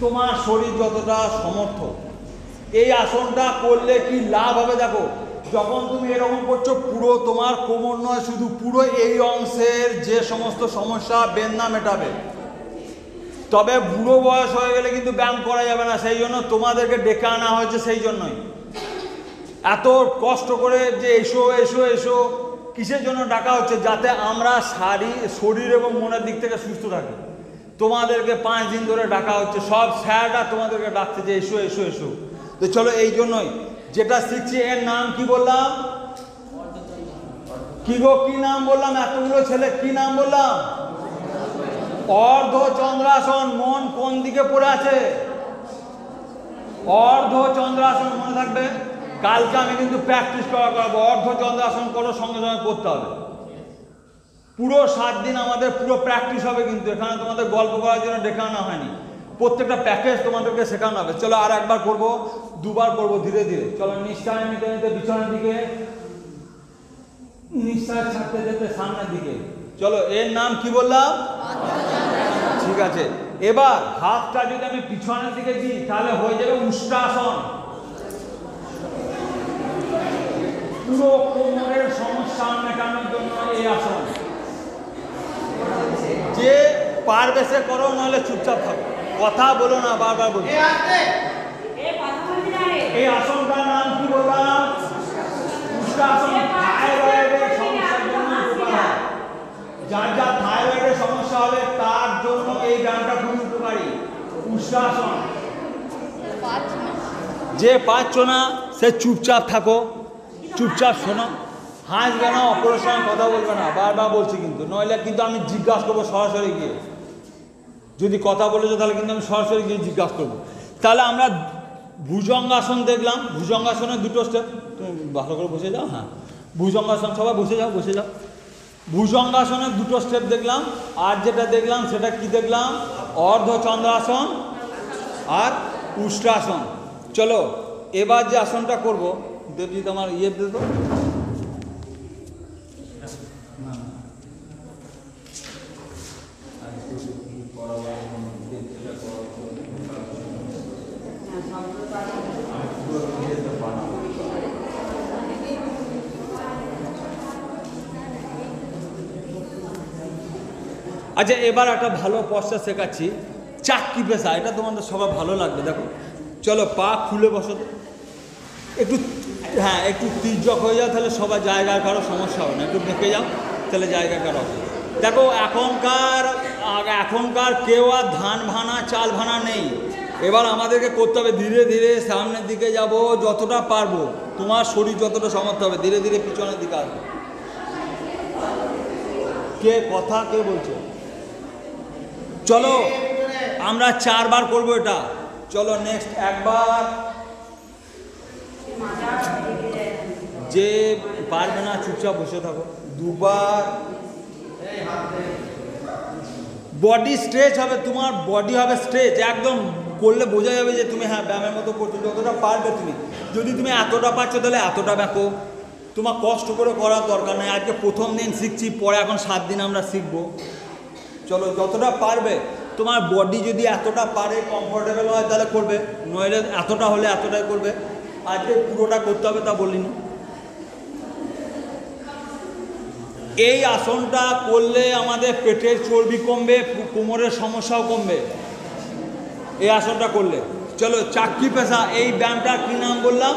তোমার শরীর যতটা সমর্থ। এই আসনটা করলে কি লাভ হবে দেখো। যখন তুমি এরকম করছো পুরো তোমার কোমর নয়, শুধু পুরো এই অংশের যে সমস্ত সমস্যা বেদনা মেটাবে। তবে বুড়ো বয়স হয়ে গেলে কিন্তু ব্যায়াম করা যাবে না, সেই জন্য তোমাদেরকে ডেকে আনা হয়েছে। সেই জন্যই এত কষ্ট করে যে এসো এসো এসো, কিসের জন্য ডাকা হচ্ছে? যাতে আমরা শরীর এবং মনের দিক থেকে সুস্থ থাকি। তোমাদেরকে 5 দিন ধরে ডাকা হচ্ছে, সব স্যাররা তোমাদেরকে ডাকছে যে এসো এসো এসো। তো চলো, এই জন্যই যেটা শিখছি, এর নাম কি বললাম? কি গো, কি নাম বললাম? এতগুলো ছেলে কি নাম বললাম? অর্ধচন্দ্রাসন। মন কোন দিকে পড়ে আছে? অর্ধচন্দ্রাসন, মনে থাকবে। কালকে আমি কিন্তু প্র্যাকটিস করাবো। অর্ধচন্দ্রাসন করো, সঙ্গে সঙ্গে করতে হবে। পুরো 7 দিন আমাদের পুরো প্র্যাকটিস হবে, কিন্তু এখানে তোমাদের গল্প করার জন্য ডেকে আনা হয়নি। প্রত্যেকটা প্যাকেজ তোমাদেরকে শেখানো হবে। চলো, আর একবার করবো, 2 বার করবো, ধীরে ধীরে। চলো, নিঃশ্বাস নিতে নিতে পিছনের দিকে, নিঃশ্বাস ছাড়তে যেতে সামনের দিকে। চলো, এর নাম কি বললাম? ঠিক আছে। এবার হাতটা যদি আমি পিছনের দিকে দিই তাহলে হয়ে যাবে উষ্ট্রাসন। পুরো কোমরের সমস্যা মেটানোর জন্য এই আসন। যে পারবে সে করো, নাহলে চুপচাপ থাকো, কথা বলো না, বারবার বলো। এই আসনটার নাম কি বললাম? উষ্ট্রাসন। থাইরয়েডের সমস্যার জন্য উপকার হয়। যার যার থাইরয়েডের সমস্যা হবে তার জন্য এই ব্যায়ামটা খুবই উপকারী। উষ্ট্রাসন। যে পারছো না সে চুপচাপ থাকো, চুপচাপ শোনো, হাসবে না, অপরের সঙ্গে কথা বলবে না, বারবার বলছি কিন্তু, নইলে কিন্তু আমি জিজ্ঞাসা করবো সরাসরি গিয়ে। যদি কথা বলেছো তাহলে কিন্তু আমি সরাসরি গিয়ে জিজ্ঞাসা করবো। তাহলে আমরা ভুজঙ্গাসন দেখলাম। ভুজঙ্গাসনের 2টো স্টেপ, তুমি ভালো করে বসে যাও। হ্যাঁ, ভুজঙ্গাসন, সবাই বসে যাও, বসে যাও। ভুজঙ্গাসনের 2টো স্টেপ দেখলাম। আর যেটা দেখলাম সেটা কি দেখলাম? অর্ধচন্দ্রাসন আর উষ্ট্রাসন। চলো, এবার যে আসনটা করব, দেবজিৎ আমার ইয়ে দিত। আচ্ছা, এবার একটা ভালো পশ্চাৎ শেখাচ্ছি, চাক্কি পেশা। এটা তোমাদের সবার ভালো লাগবে। দেখো, চলো, পা খুলে বসো তো একটু। হ্যাঁ, একটু তির্যক হয়ে যাও, তাহলে সবার জায়গার কারো সমস্যা হবে না। একটু বেঁকে যাও, তাহলে জায়গা কারো হবে। দেখো, এখনকার কেউ আর ধান ভানা চাল ভানা নেই। এবার আমাদেরকে করতে হবে ধীরে ধীরে সামনের দিকে যাব, যতটা পারবো। তোমার শরীর যতটা সামর্থ্য হবে, ধীরে ধীরে পিছনের দিকে আসবে। কে কথা কে বলছে? চলো, আমরা 4 বার করবো এটা। চলো, নেক্সট একবার। যে পারবে না চুপচাপ বসে থাকো। 2 বার। বডি স্ট্রেচ হবে, তোমার বডি হবে স্ট্রেচ। একদম করলে বোঝা যাবে যে তুমি হ্যাঁ ব্যায়ামের মতো করছো, যতটা পারবে তুমি। যদি তুমি এতটা পারছো তাহলে এতটা ব্যাকো, তোমার কষ্ট করে করার দরকার নেই। আজকে প্রথম দিন শিখছি, পরে এখন 7 দিন আমরা শিখবো। চলো, যতটা পারবে। তোমার বডি যদি এতটা পারে, কমফোর্টেবল হয়, তাহলে করবে, নইলে এতটা হলে এতটাই করবে। আজকে পুরোটা করতে হবে তা বলিনি। এই আসনটা করলে আমাদের পেটের চর্বি কমবে, কোমরের সমস্যাও কমবে এই আসনটা করলে। চলো, চাক্কি পেশা। এই ব্যায়ামটার কি নাম বললাম?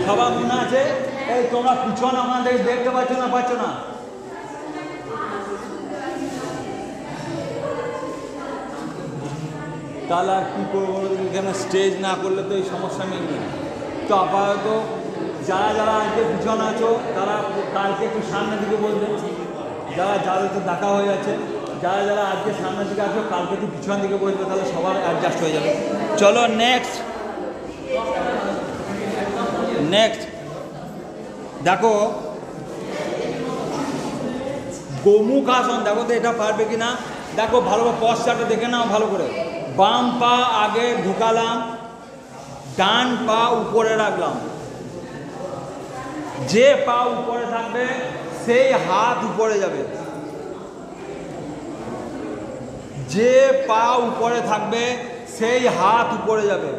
সবার মনে আছে? এই তোমরা পিছন আমাদের দেখতে পাচ্ছ না? পাচ্ছ না? তাহলে আর কী করবো? এখানে স্টেজ না করলে তো এই সমস্যা মিলবে না। তো আপাতত যারা যারা আজকে পিছনে আছো তারা কালকে একটু সামনের দিকে বলবে। যাদের তো দেখা হয়ে যাচ্ছে, যারা যারা আজকে সামনের দিকে আছো কালকে একটু পিছনের দিকে বলবে, তাহলে সবার অ্যাডজাস্ট হয়ে যাবে। চলো, নেক্সট দেখো, গোমুখ আসন। দেখো তো এটা পারবে কিনা। দেখো, ভালো পশ্চাৎটা দেখে নাও ভালো করে। বাম পা আগে ঢুকালাম, ডান পা উপরে রাখলাম। যে পা উপরে থাকবে সেই হাত উপরে যাবে। যে পা উপরে থাকবে সেই হাত উপরে যাবে।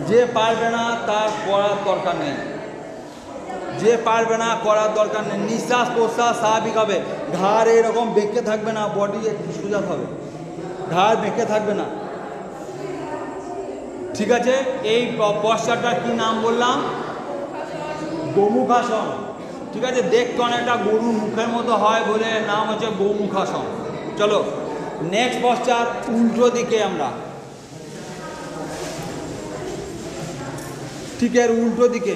যে পারবে না তার পড়ার দরকার নেই। যে পারবে না করার দরকার নেই। নিঃশ্বাস প্রশ্বাস স্বাভাবিক হবে, ঘাড় এরকম বেঁকে থাকবে না, বডি একটু সোজা হবে, ঘাড় বেঁকে থাকবে না। ঠিক আছে, এই পশ্চারটার কি নাম বললাম? গোমুখাসন। ঠিক আছে, দেখতে অনেকটা গরুর মুখের মতো হয় বলে নাম হচ্ছে গোমুখাসন। চলো নেক্সট পশ্চার, উল্টো দিকে আমরা, ঠিক এর উল্টো দিকে।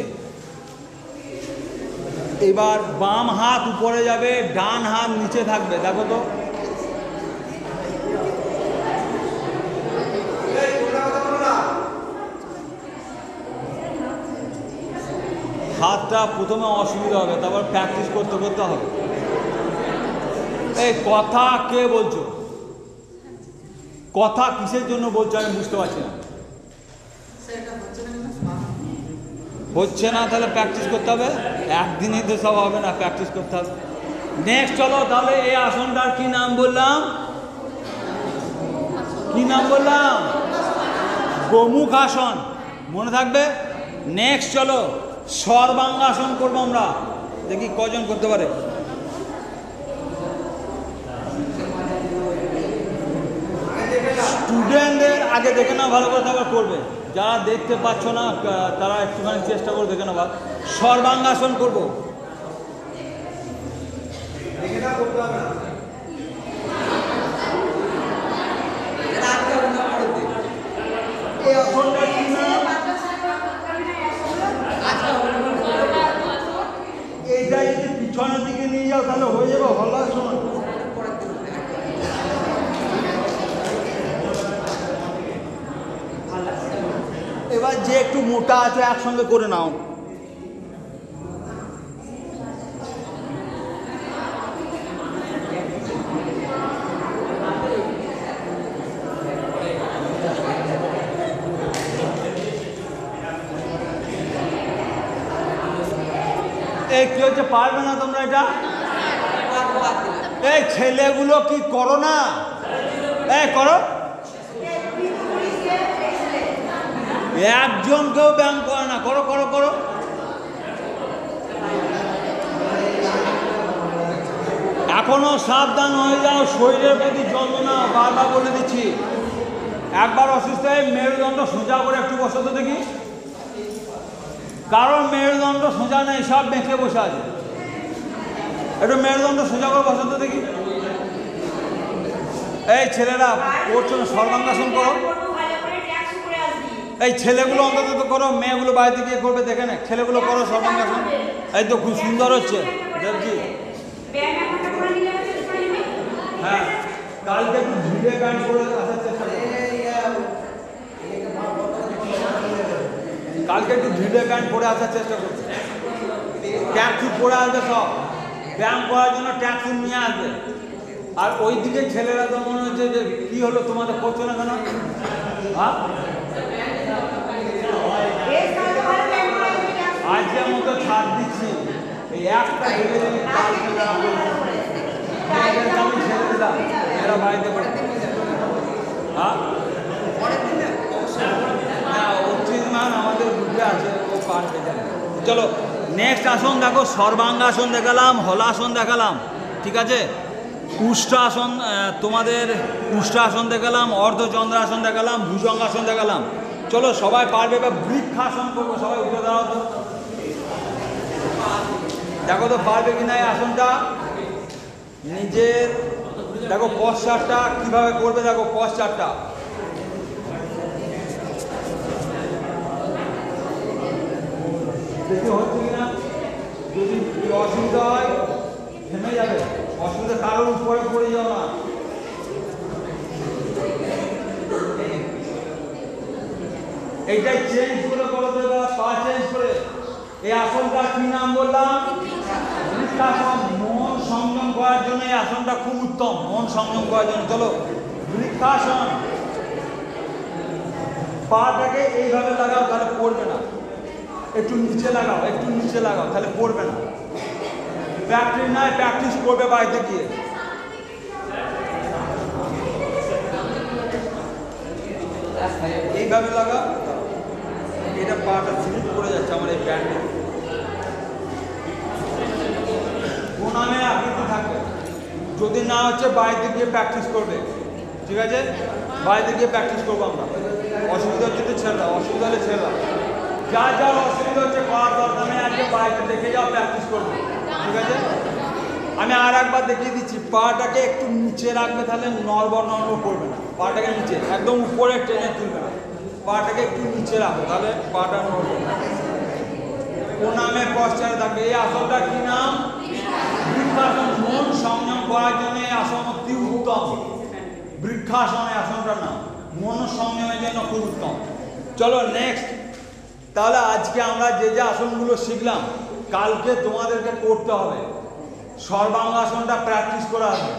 এবার বাম হাত উপরে যাবে, ডান হাত নিচে থাকবে। দেখো তো, হাতটা প্রথমে অসুবিধা হবে, তারপর প্র্যাকটিস করতে করতে হবে। এই কথা কে বলছো? কথা কিসের জন্য বলছো আমি বুঝতে পারছি না। হচ্ছে না, তাহলে প্র্যাকটিস করতে হবে। একদিনেই তো সব হবে না, প্র্যাকটিস করতে হবে। নেক্সট চলো, তাহলে এই আসনটার কি নাম বললাম? কি নাম বললাম? গোমুখাসন, মনে থাকবে। নেক্সট চলো সর্বাঙ্গাসন করবো আমরা, দেখি কজন করতে পারে। স্টুডেন্টদের আগে দেখে না ভালো করে, তারপর করবে। যারা দেখতে পাচ্ছ না তারা একটুখানি চেষ্টা করে দেখে নেবা। সর্বাঙ্গাসন করবো। এই আসনটা কি নাম? এইটা যদি পিছনের দিকে নিয়ে যাও তাহলে হয়ে যাবে হলাসন। এবার যে একটু মোটা আছে একসঙ্গে করে নাও। এই কি হচ্ছে, পারবে না তোমরা এটা? এই ছেলেগুলো কি করো না? এই করো, একজন কেউ ব্যায়াম করে না, করো করো করো। এখনো সাবধান হয়ে যাও, শরীরের প্রতি যত্ন নাও, বারবার বলে দিচ্ছি। একবার অসুস্থ হয়ে মেরুদণ্ড সোজা করে একটু বসো তো দেখি। কারণ মেরুদণ্ড সোজা নেই, সব বেঁকে বসে আছে। একটু মেরুদণ্ড সোজা করে বসো তো দেখি। এই ছেলেরা করছো না, সর্বাঙ্গাসন করো। এই ছেলেগুলো অন্তত তো করো, মেয়েগুলো বাড়িতে গিয়ে করবে দেখে না। ছেলেগুলো করো সর্বাঙ্গাসন। এই তো খুব সুন্দর হচ্ছে দেবজি। হ্যাঁ, কালকে একটু ঢিলে প্যান্ট পরে আসার চেষ্টা করো। কালকে একটু ঢিলে প্যান্ট পরে আসার চেষ্টা করছি। ট্যাক্সুট পরে আসবে, সব ব্যায়াম করার জন্য ট্যাক্সুট নিয়ে আসবে। আর ওই দিকে ছেলেরা তো মনে হচ্ছে যে কি হলো তোমাদের, করছো না কেন? হ্যাঁ, আজকের মতো ছাড় দিচ্ছি। এই একটা ছেড়ে দিলে আমি ছেড়ে দিলাম, এরা বাড়িতে পড়ে। হ্যাঁ, মান আমাদের গ্রুপে আছে, ও পারবে। চলো নেক্সট আসন দেখো, সর্বাঙ্গাসন দেখালাম, হলাসন দেখালাম, ঠিক আছে। উষ্ট্রাসন, তোমাদের উষ্ট্রাসন দেখালাম, অর্ধচন্দ্রাসন দেখালাম, ভুজঙ্গাসন দেখালাম। চলো সবাই পারবে। এবার বৃক্ষাসন করবো, সবাই উঠে দাঁড়াও তো, দেখো তো পারবে কিনা এই আসনটা। নিজের দেখো পশ্চারটা কিভাবে করবে, দেখো পশ্চারটা। দেখি হচ্ছে কিনা। যদি অসুবিধা হয় থেমে যাবে, অসুবিধা কারোর উপরে পড়ে যাও না। এইটাই চেঞ্জ করে করো তো, পা চেঞ্জ করে। এই আসনটা কি নাম বললাম? বৃক্ষাসন। মন সংযম করার জন্য এই আসনটা খুব উত্তম, মন সংযম করার জন্য। চলো বৃক্ষাসন। পাটাকে এইভাবে লাগাও, তাহলে পড়বে না। একটু নিচে লাগাও, একটু নিচে লাগাও, তাহলে পড়বে না। প্র্যাকটিস নাই, প্র্যাকটিস করবে বাড়িতে গিয়ে। এইভাবে লাগাও। এটা পাটা স্লিপ করে যাচ্ছে আমার এই প্যান্টে। যদি না হচ্ছে বাড়িতে গিয়ে প্র্যাকটিস করবে, ঠিক আছে? বাড়িতে গিয়ে প্র্যাকটিস করবো আমরা। অসুবিধা হচ্ছে তো ছেড়ে দাও, অসুবিধা হলে ছেড়ে দাও। যার যার অসুবিধা হচ্ছে করার দরকার নেই, আজকে বাড়িতে দেখে যাও, প্র্যাকটিস করবে, ঠিক আছে? আমি আর একবার দেখিয়ে দিচ্ছি, পাটাকে একটু নিচে রাখবে, তাহলে নড়বড় করবে না। পাটাকে নিচে একদম উপরে টেনে তুলবে না, পাটাকে একটু নিচে রাখো, তাহলে পাটা নড়বে না। প্রণামে পশ্চাতে থাকবে। এই আসনটা কি নাম? বৃক্ষাসন। মন সংযম করার জন্য এই আসন অতি উত্তম। বৃক্ষাসন এই আসনটার নাম, মন সংযমের জন্য খুব উত্তম। চলো নেক্সট। তাহলে আজকে আমরা যে যে আসনগুলো শিখলাম, কালকে তোমাদেরকে করতে হবে। সর্বাঙ্গাসনটা প্র্যাকটিস করে আসবে,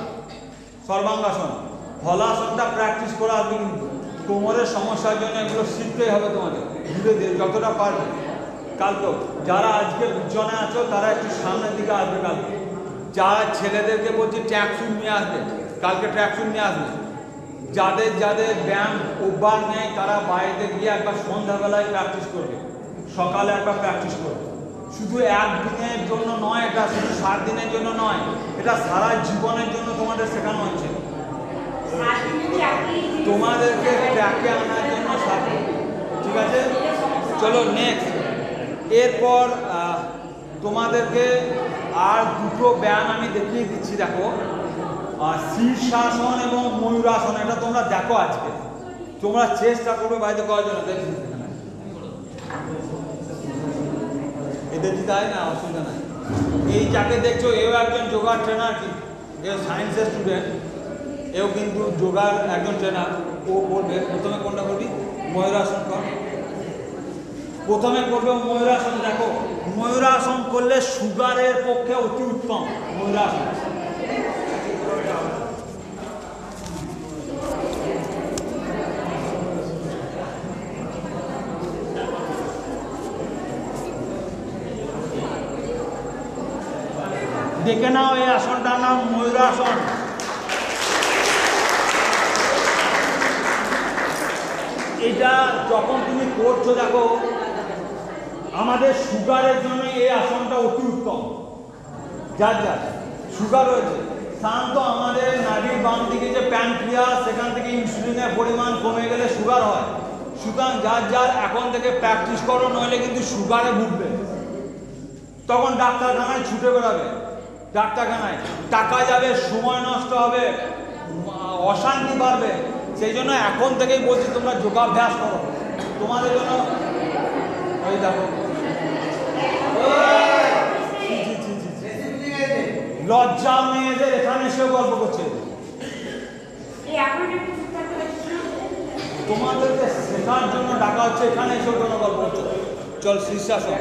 সর্বাঙ্গাসন। হলাসনটা প্র্যাকটিস করে আসবে, কিন্তু কোমরের সমস্যার জন্য এগুলো শিখতেই হবে তোমাদের ধীরে ধীরে যতটা পারবে। কালকে যারা আজকে উজ্জনে আছো তারা একটু সামনের দিকে আসবে কালকে। যারা ছেলেদেরকে বলছি ট্র্যাকস্যুট নিয়ে আসবে, কালকে ট্র্যাকস্যুট নিয়ে আসবে। যাদের যাদের ব্যায়াম অভ্যাস নেই তারা বাইরে গিয়ে একবার সন্ধ্যাবেলায় প্র্যাকটিস করবে, সকালে একবার প্র্যাকটিস করবে। শুধু একদিনের জন্য নয়, এটা শুধু 7 দিনের জন্য নয়, এটা সারা জীবনের জন্য তোমাদের শেখানো হচ্ছে। তোমাদেরকে ট্র্যাকে আনার জন্য 7 দিন, ঠিক আছে? চলো নেক্সট। এরপর তোমাদেরকে আর দুটো ব্যায়াম আমি দেখিয়ে দিচ্ছি। দেখো, শীর্ষাসন এবং ময়ূরাসন, এটা তোমরা দেখো আজকে, তোমরা চেষ্টা করবে বাড়িতে করার জন্য। এদের দিতে হয় না, অসুবিধা নাই। এই যাকে দেখছো এও একজন যোগার ট্রেনার, কি এও সায়েন্সের স্টুডেন্ট, এও কিন্তু যোগার একজন ট্রেনার। ও করবে, প্রথমে কোনটা করবি? ময়ূরাসন কর। প্রথমে করবে ময়ূরাসন। দেখো, ময়ূরাসন করলে সুগারের পক্ষে অতি উত্তম ময়ূরাসন। দেখে নাও, এই আসনটার নাম ময়ূরাসন। এটা যখন তুমি করছো, দেখো আমাদের সুগারের জন্য এই আসনটা অতি উত্তম। যার যার সুগার রয়েছে, সাধারণত আমাদের নাড়ির বাম দিকে যে প্যানক্রিয়াস, সেখান থেকে ইনসুলিনের পরিমাণ কমে গেলে সুগার হয়। সুতরাং যার যার এখন থেকে প্র্যাকটিস করো, নইলে কিন্তু সুগারে ভুগবে। তখন ডাক্তারখানায় ছুটে বেড়াবে, ডাক্তারখানায় টাকা যাবে, সময় নষ্ট হবে, অশান্তি বাড়বে। সেই জন্য এখন থেকেই বলছি তোমরা যোগাভ্যাস করো, তোমাদের জন্য। ওই দেখো, লজ্জা মেয়েদের এখানে এসে গল্প করছে। তোমাদেরকে শেখার জন্য ডাকা হচ্ছে, এখানে এসে কোনো গল্প করছো। চল, শীর্ষাসন।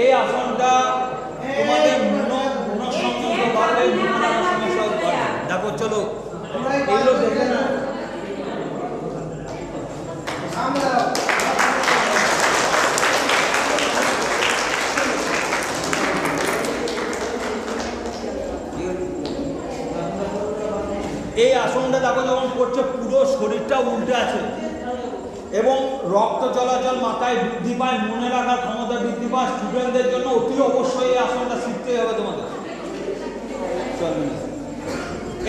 এই আসনটা তোমাদের মনঃসংযম বাড়বে, দেখো। চলো এগুলো দেখে না। এই আসনটা দেখো যখন করছে, পুরো শরীরটা উল্টে আছে এবং রক্ত চলাচল মাথায় বৃদ্ধি পায়, মনে রাখার ক্ষমতা বৃদ্ধি পায়। স্টুডেন্টদের জন্য অতি অবশ্যই এই আসনটা শিখতেই হবে তোমাদের।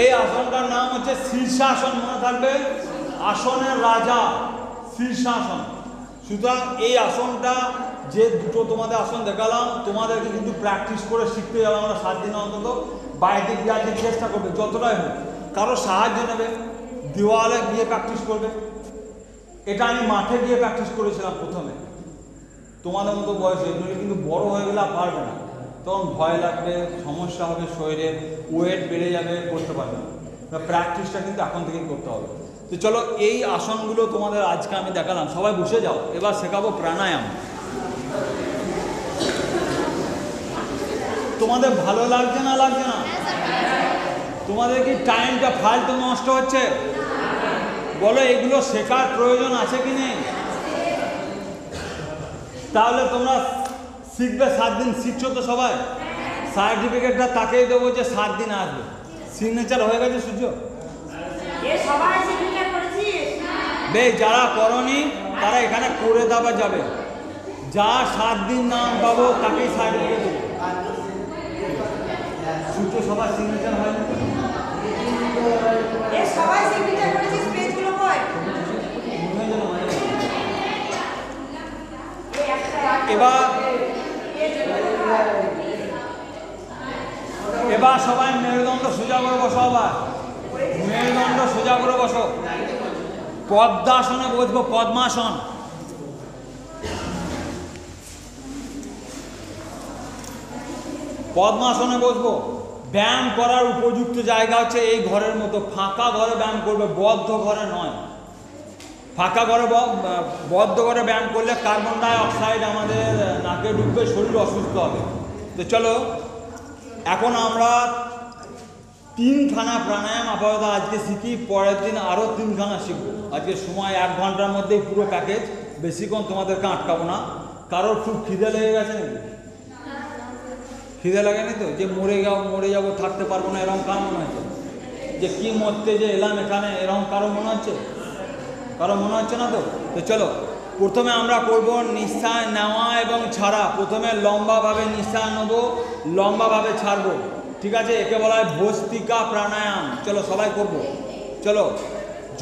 এই আসনটার নাম হচ্ছে শীর্ষাসন, মনে থাকবে, আসনের রাজা শীর্ষাসন। সুতরাং এই আসনটা, যে দুটো তোমাদের আসন দেখালাম, তোমাদেরকে কিন্তু প্র্যাকটিস করে শিখতে যাবে। আমরা 7 দিন অন্তত বাইরে গিয়ে আজকে চেষ্টা করবে, যতটাই হোক কারো সাহায্য নেবে, দেওয়ালে গিয়ে প্র্যাকটিস করবে। এটা আমি মাঠে গিয়ে প্র্যাকটিস করেছিলাম প্রথমে, তোমাদের মতো বয়সে। কিন্তু বড় হয়ে গেলে আর পারবে না, তখন ভয় লাগবে, সমস্যা হবে, শরীরের ওয়েট বেড়ে যাবে, করতে পারবে না। প্র্যাকটিসটা কিন্তু এখন থেকেই করতে হবে। তো চলো, এই আসনগুলো তোমাদের আজকে আমি দেখালাম। সবাই বসে যাও, এবার শেখাবো প্রাণায়াম। তোমাদের ভালো লাগছে না? লাগছে না? তোমাদের কি টাইমটা ফালতু নষ্ট হচ্ছে? বলো, এগুলো শেখার প্রয়োজন আছে কি নেই? তাহলে তোমরা শিখবে। 7 দিন শিখছো তো সবাই, সার্টিফিকেটটা তাকেই দেবো যে 7 দিন আসবে। সিগনেচার হয়ে গেছে সূর্য? বেশ, যারা করনি তারা এখানে করে দেওয়া যাবে। যা 7 দিন নাম পাবো তাকেই সার্টিফিকেট দেবো। সূর্য সবার সিগনেচার হয় না?
এ সবাই সিগনেচার করেছিস, পেজগুলো কই? এই একটা
এবার সবাই মেরুদণ্ড সোজা করে বসো। আবার মেরুদণ্ড সোজা করে বসো। পদ্মাসনে বসবো, পদ্মাসন। পদ্মাসনে বসবো। ব্যায়াম করার উপযুক্ত জায়গা হচ্ছে এই ঘরের মতো ফাঁকা ঘরে ব্যায়াম করবে, বদ্ধ ঘরে নয়। ফাঁকা ঘরে বদ্ধ ঘরে ব্যায়াম করলে কার্বন ডাই অক্সাইড আমাদের নাকে ঢুকবে, শরীর অসুস্থ হবে। তো চলো এখন আমরা 3খানা প্রাণায়াম আপাতত আজকে শিখি, পরের দিন আরও 3খানা শিখবো। আজকে সময় 1 ঘন্টার মধ্যেই পুরো প্যাকেজ, বেশিক্ষণ তোমাদেরকে আটকাবো না। কারোর খুব খিদে লেগে গেছে নাকি? খিদে লাগেনি তো? যে মরে যাবো থাকতে পারবো না এরকম কার মনে হচ্ছে? যে কি মরতে যে এলাম এখানে এরকম কারো মনে হচ্ছে? কারো মনে হচ্ছে না তো? তো চলো প্রথমে আমরা করব নিঃশ্বাস নেওয়া এবং ছাড়া। প্রথমে লম্বাভাবে নিঃশ্বাস নেবো, লম্বাভাবে ছাড়বো, ঠিক আছে? একে বলা হয় ভস্ত্রিকা প্রাণায়াম। চলো সবাই করব। চলো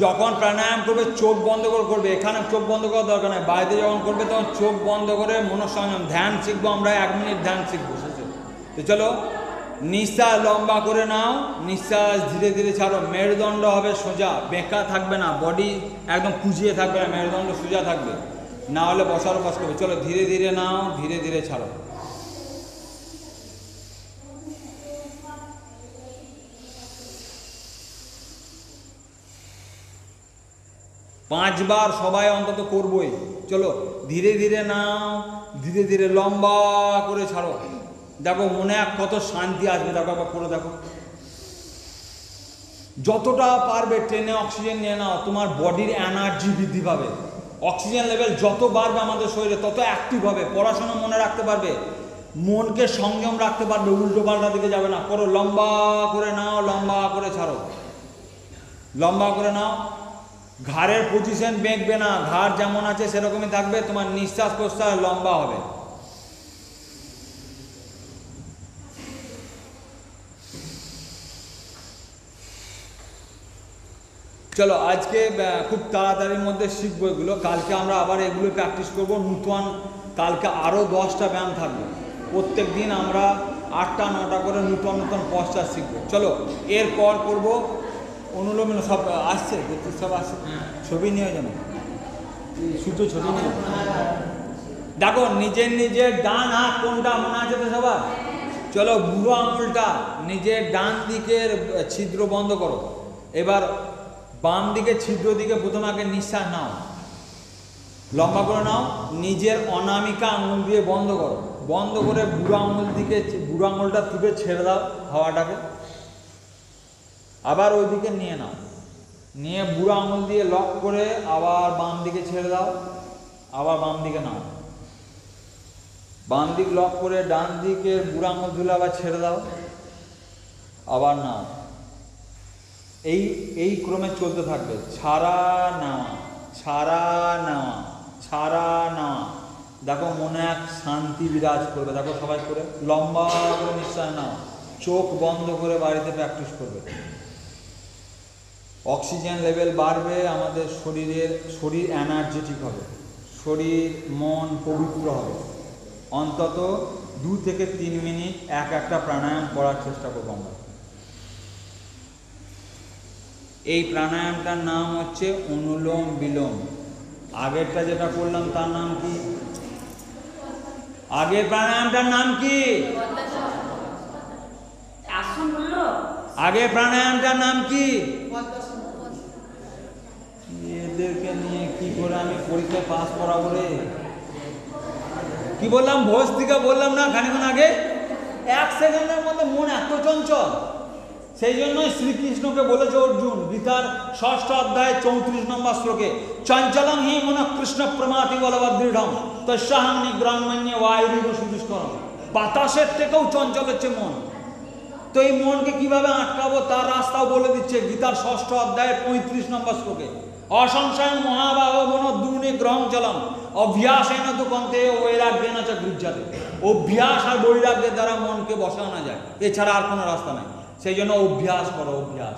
যখন প্রাণায়াম করবে চোখ বন্ধ করে করবে। এখানে চোখ বন্ধ করার দরকার নেই, বাইরে যখন করবে তখন চোখ বন্ধ করে মনঃসংযম ধ্যান শিখবো। আমরা 1 মিনিট ধ্যান শিখবো শেষে। তো চলো নিঃশ্বাস লম্বা করে নাও, নিঃশ্বাস ধীরে ধীরে ছাড়ো। মেরুদণ্ড হবে সোজা, বেঁকা থাকবে না, বডি একদম কুঁচিয়ে থাকবে না, মেরুদণ্ড সোজা থাকবে, না হলে বসার অভ্যাস করবে। চলো ধীরে ধীরে নাও, ধীরে ধীরে ছাড়ো। পাঁচবার সবাই অন্তত করবোই। চলো ধীরে ধীরে নাও, ধীরে ধীরে লম্বা করে ছাড়ো। দেখো মনে কত শান্তি আসবে। দেখো একবার করে দেখো। যতটা পারবে টেনে অক্সিজেন নিয়ে নাও, তোমার বডির এনার্জি বৃদ্ধি পাবে। অক্সিজেন লেভেল যত বাড়বে আমাদের শরীরে তত অ্যাক্টিভ হবে, পড়াশোনা মনে রাখতে পারবে, মনকে সংযম রাখতে পারবে, উল্টো পাল্টা দিকে যাবে না। করো, লম্বা করে নাও, লম্বা করে ছাড়ো, লম্বা করে নাও। ঘাড়ের পজিশন বেঁকবে না, ঘাড় যেমন আছে সেরকমই থাকবে। তোমার নিঃশ্বাস প্রশ্বাস লম্বা হবে। চলো আজকে খুব তাড়াতাড়ির মধ্যে শিখবো এগুলো। কালকে আমরা আবার এগুলো প্র্যাকটিস করব। নূতন কালকে আরও 10টা ব্যায়াম থাকবে। প্রত্যেক দিন আমরা 8টা 9টা করে নূতন নূতন পশ্চাৎ শিখবো। চলো এরপর করবো অনুলোম, সব আসছে, সব আসছে, ছবি নিয়ে যেন শুধু ছবি নিয়ে। দেখো নিজের নিজের ডান হাত কোনটা মনে আছে তো সবার? চলো বুড়ো আঙুলটা নিজের ডান দিকের ছিদ্র বন্ধ করো। এবার বাম দিকে ছিদ্র দিকে প্রথমে আগে নিঃশ্বাস নাও, লম্বা করে নাও। নিজের অনামিকা আঙুল দিয়ে বন্ধ করো, বন্ধ করে বুড়ো আঙুল দিকে, বুড়ো আঙুলটা তুলে ছেড়ে দাও হাওয়াটাকে। আবার ওই দিকে নিয়ে নাও, নিয়ে বুড়ো আঙুল দিয়ে লক করে আবার বাম দিকে ছেড়ে দাও, আবার বাম দিকে নাও। বাম দিক লক করে ডান দিকে বুড়ো আঙুল তুলে আবার ছেড়ে দাও, আবার নাও। এই ক্রমে চলতে থাকবে। ছাড়া নেওয়া, ছাড়া নেওয়া, ছাড়া নেওয়া। দেখো মনে এক শান্তি বিরাজ করবে। দেখো সবাই করে লম্বা করে নিঃশ্বাস নাও, চোখ বন্ধ করে বাড়িতে প্র্যাকটিস করবে। অক্সিজেন লেভেল বাড়বে, আমাদের শরীর এনার্জেটিক হবে, শরীর মন পবিত্র হবে। অন্তত 2 থেকে 3 মিনিট একটা প্রাণায়াম করার চেষ্টা করবো আমরা। এই প্রাণায়ামটার নাম হচ্ছে অনুলোম বিলোম। আগেরটা যেটা করলাম তার নাম কি? আগের প্রাণায়ামটার নাম কি?
আসন বললো।
আগের প্রাণায়ামটার নাম কি? এদেরকে নিয়ে কি করে আমি পরীক্ষায় পাস করাবো রে? কি বললাম? ভস্ত্রিকা বললাম না খানিক্ষণ আগে? 1 সেকেন্ডের মধ্যে মন এত চঞ্চল। সেই জন্যই শ্রীকৃষ্ণকে বলেছে অর্জুন গীতার 6ষ্ঠ অধ্যায় 34 নম্বর শ্লোকে, চঞ্চলং হি মন কৃষ্ণ প্রমাতি বলবৎ দৃঢ়ম তস্যাহং নিগ্রাম্যন্যে বায়ুরিব সুদুষ্করম। বাতাসের থেকেও চঞ্চল হচ্ছে মন। তো এই মনকে কিভাবে আটকাবো তার রাস্তাও বলে দিচ্ছে গীতার 6ষ্ঠ অধ্যায়ের 35 নম্বর শ্লোকে, অসংশয়ং মহাবাহ মনোদ্দুর্নি গ্রহং চলম অভ্যাসেন তু কন্তে বৈরাগ্যেন চ গৃহ্যতে। অভ্যাস আর বৈরাগ্যের দ্বারা মনকে বসানো যায়, এছাড়া আর কোনো রাস্তা নাই। সেই জন্য অভ্যাস করো, অভ্যাস।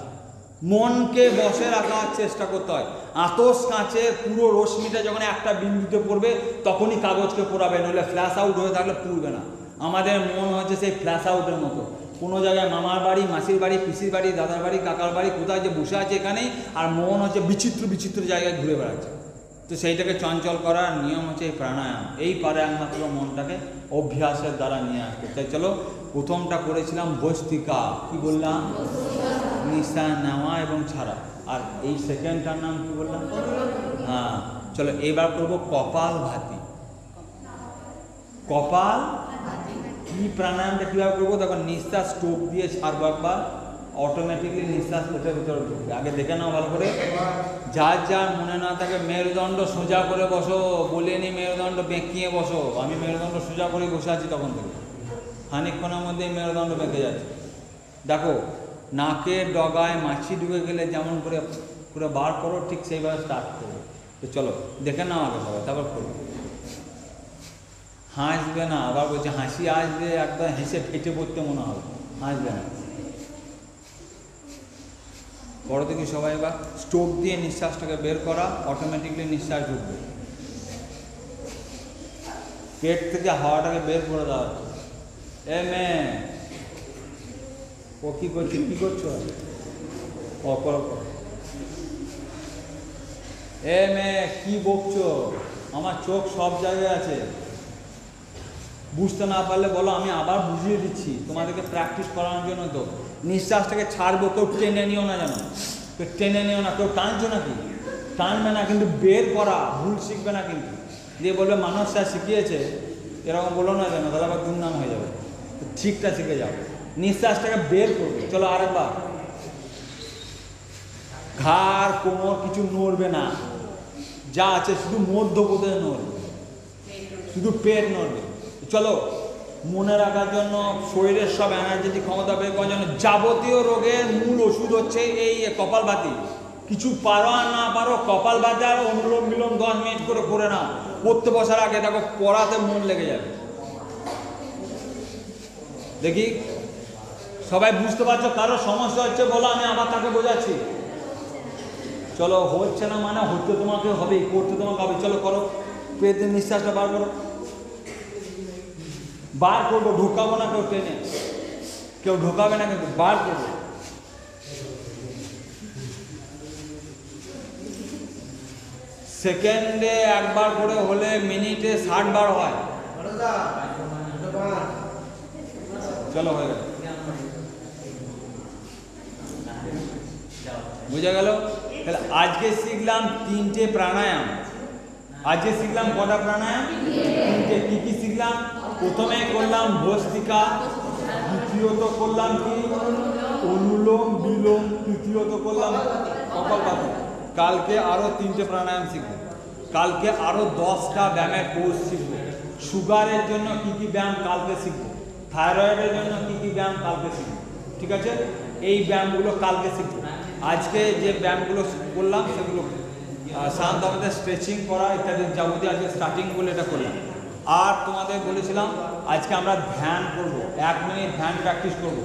মনকে বসে রাখার চেষ্টা করতে হয়। আতস কাঁচের পুরো রশ্মিটা যখন একটা বিন্দুতে পড়বে তখনই কাগজকে পোড়াবে, নইলে ফ্ল্যাশ আউট হয়ে থাকলে পুড়বে না। আমাদের মন হচ্ছে সেই ফ্ল্যাশ আউটের মতো, কোনো জায়গায় মামার বাড়ি, মাসির বাড়ি, পিসির বাড়ি, দাদার বাড়ি, কাকার বাড়ি, কোথায় যে বসে আছে এখানেই, আর মন হচ্ছে বিচিত্র বিচিত্র জায়গায় ঘুরে বেড়াচ্ছে। তো সেইটাকে চঞ্চল করার নিয়ম হচ্ছে এই প্রাণায়াম, এই পারে একমাত্র মনটাকে অভ্যাসের দ্বারা নিয়ে আসতে। তাই চলো, প্রথমটা করেছিলাম ভস্ত্রিকা, কি বললাম? নিঃশ্বাস নেওয়া এবং ছাড়া। আর এই সেকেন্ডটার নাম কি বললাম? হ্যাঁ, চলো এবার করবো কপাল ভাতি। কপাল কি প্রাণায়ামটা কীভাবে করবো? দেখো, নিঃশ্বাস স্টোক দিয়ে ছাড়বো একবার, অটোমেটিকলি নিঃশ্বাস পেটের ভিতরে ঢুকবে। আগে দেখে নাও ভালো করে, যার যার মনে না থাকে মেরুদণ্ড সোজা করে বসো, বলিনি মেরুদণ্ড বেঁকিয়ে বসো। আমি মেরুদণ্ড সোজা করে বসে আছি তখন থেকে, খানিকক্ষণের মধ্যেই মেরুদণ্ড বেঁকে যাচ্ছে। দেখো, নাকের ডগায় মাছি ঢুকে গেলে যেমন করে পুরো বার করো, ঠিক সেইভাবে স্টার্ট করো। তো চলো দেখে নাও আগে সবাই, তারপর করো। হাসবে না, আবার বলছে হাসি আসবে একদম হেসে ফেটে পড়তে মনে হবে, হাসবে না। বড় দেখি সবাই, এবার স্টোক দিয়ে নিঃশ্বাসটাকে বের করা, অটোমেটিকলি নিঃশ্বাস ঢুকবে। পেট থেকে হাওয়াটাকে বের করে দেওয়া হচ্ছে। এ মেয়ে, ও কি করছে? কি করছো? এ মেয়ে, কি বকছো? আমার চোখ সব জায়গায় আছে, বুঝতে না পারলে বলো, আমি আবার বুঝিয়ে দিচ্ছি তোমাদেরকে প্র্যাকটিস করানোর জন্য। তো নিঃশ্বাসটাকে ছাড়বো, কেউ টেনে নিও না, জানো, কেউ টেনে নিও না। কেউ টানছো নাকি? টানবে না, কিন্তু বের করা ভুল শিখবে না কিন্তু। যে বলবে মানুষ স্যার শিখিয়েছে, এরকম বলো না যেন, তাহলে আবার দুর্নাম হয়ে যাবে। তো ঠিকটা শিখে যাও, নিঃশ্বাসটাকে বের করবে। চলো আরেকবার, ঘাড় কোমর কিছু নড়বে না, যা আছে শুধু মধ্যপ্রদেশে নড়বে, শুধু পেট নড়বে। চলো, মনে রাখার জন্য, শরীরের সব এনার্জেটিক ক্ষমতা বের করার জন্য যাবতীয় রোগের মূল ওষুধ হচ্ছে এই কপালভাতি। কিছু পারো আর না পারো, কপালভাতি আর অনুলোম বিলোম 10 মিনিট করে করে নাও। পড়তে বসার আগে দেখো, পড়াতে মন লেগে যাবে। দেখি সবাই বুঝতে পারছো? কারো সমস্যা হচ্ছে বলো, আমি আবার তাকে বোঝাচ্ছি। চলো, হচ্ছে না মানে হতে তোমাকে হবে, করতে তোমাকে হবে। চলো করো, পেটে নিঃশ্বাসটা বার করো। বার করবো, ঢোকাবো না কেউ টেনে, কেউ ঢোকাবে না, কিন্তু বার করবো। সেকেন্ডে একবার করে হলে মিনিটে 60 বার হয়। চলো, হয়ে গেল, বুঝে গেল? তাহলে আজকে শিখলাম 3টে প্রাণায়াম। আজকে শিখলাম কটা প্রাণায়াম? 3টে। কি কি শিখলাম? প্রথমে করলাম ভস্ত্রিকা, দ্বিতীয়ত করলাম কি? অনুলোম বিলোম, তৃতীয়ত করলাম কপালভাতি। কালকে আরো 3টে প্রাণায়াম শিখবো, কালকে আরো 10টা ব্যায়ামের কোর্স শিখবো। সুগারের জন্য কি কি ব্যায়াম কালকে শিখবো, থাইরয়েডের জন্য কি কি ব্যায়াম কালকে শিখবো, ঠিক আছে? এই ব্যায়ামগুলো কালকে শিখবো। আজকে যে ব্যায়ামগুলো করলাম সেগুলো সাধারণত আমাদের স্ট্রেচিং করা ইত্যাদি যাবতীয় আজকে স্টার্টিং বলে এটা করলাম। আর তোমাদের বলেছিলাম আজকে আমরা ধ্যান করব, 1 মিনিট ধ্যান প্র্যাকটিস করব।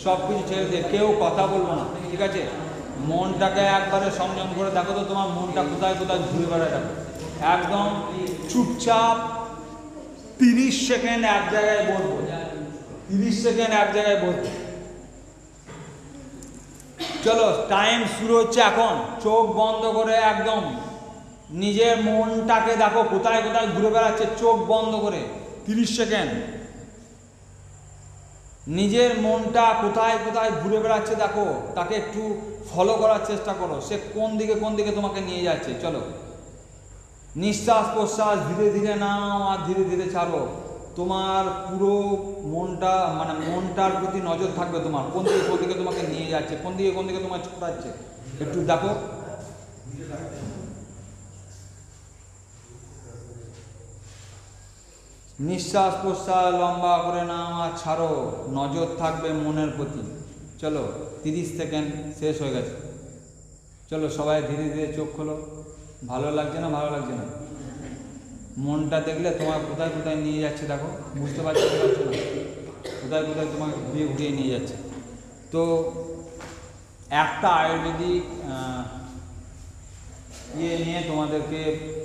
সব কিছু ছেড়ে দিয়ে কেউ কথা বলবো না, ঠিক আছে? মনটাকে একবারে সংযম করে দেখো তো, তোমার মনটা কোথায় কোথায় ঘুরে বেড়ায় দেখো। একদম চুপচাপ 30 সেকেন্ড এক জায়গায় বসবো, 30 সেকেন্ড এক জায়গায় বসবো। চলো, টাইম শুরু হচ্ছে এখন। চোখ বন্ধ করে একদম নিজের মনটাকে দেখো কোথায় কোথায় ঘুরে বেড়াচ্ছে, চোখ বন্ধ করে 30 সেকেন্ড নিজের মনটা কোথায় কোথায় ঘুরে বেড়াচ্ছে দেখো, তাকে একটু ফলো করার চেষ্টা করো, সে কোন দিকে তোমাকে নিয়ে যাচ্ছে। চলো, নিঃশ্বাস প্রশ্বাস ধীরে ধীরে নাও আর ধীরে ধীরে ছাড়ো। তোমার পুরো মনটা মানে মনটার প্রতি নজর থাকবে, তোমার কোন দিকে তোমাকে নিয়ে যাচ্ছে, কোন দিকে তোমার ছোটাচ্ছে, একটু দেখো। নিঃশ্বাস প্রশ্বাস লম্বা করে নাও আর ছাড়ো, নজর থাকবে মনের প্রতি। চলো, 30 সেকেন্ড শেষ হয়ে গেছে। চলো সবাই ধীরে ধীরে চোখ খোলো। ভালো লাগছে না? ভালো লাগছে না? মনটা দেখলে তোমার কোথায় কোথায় নিয়ে যাচ্ছে দেখো, বুঝতে পারছো না? কোথায় কোথায় তোমাকে ঘুরিয়ে ঘুরিয়ে নিয়ে যাচ্ছে। তো একটা আয়ুর্বেদিক নিয়ে তোমাদেরকে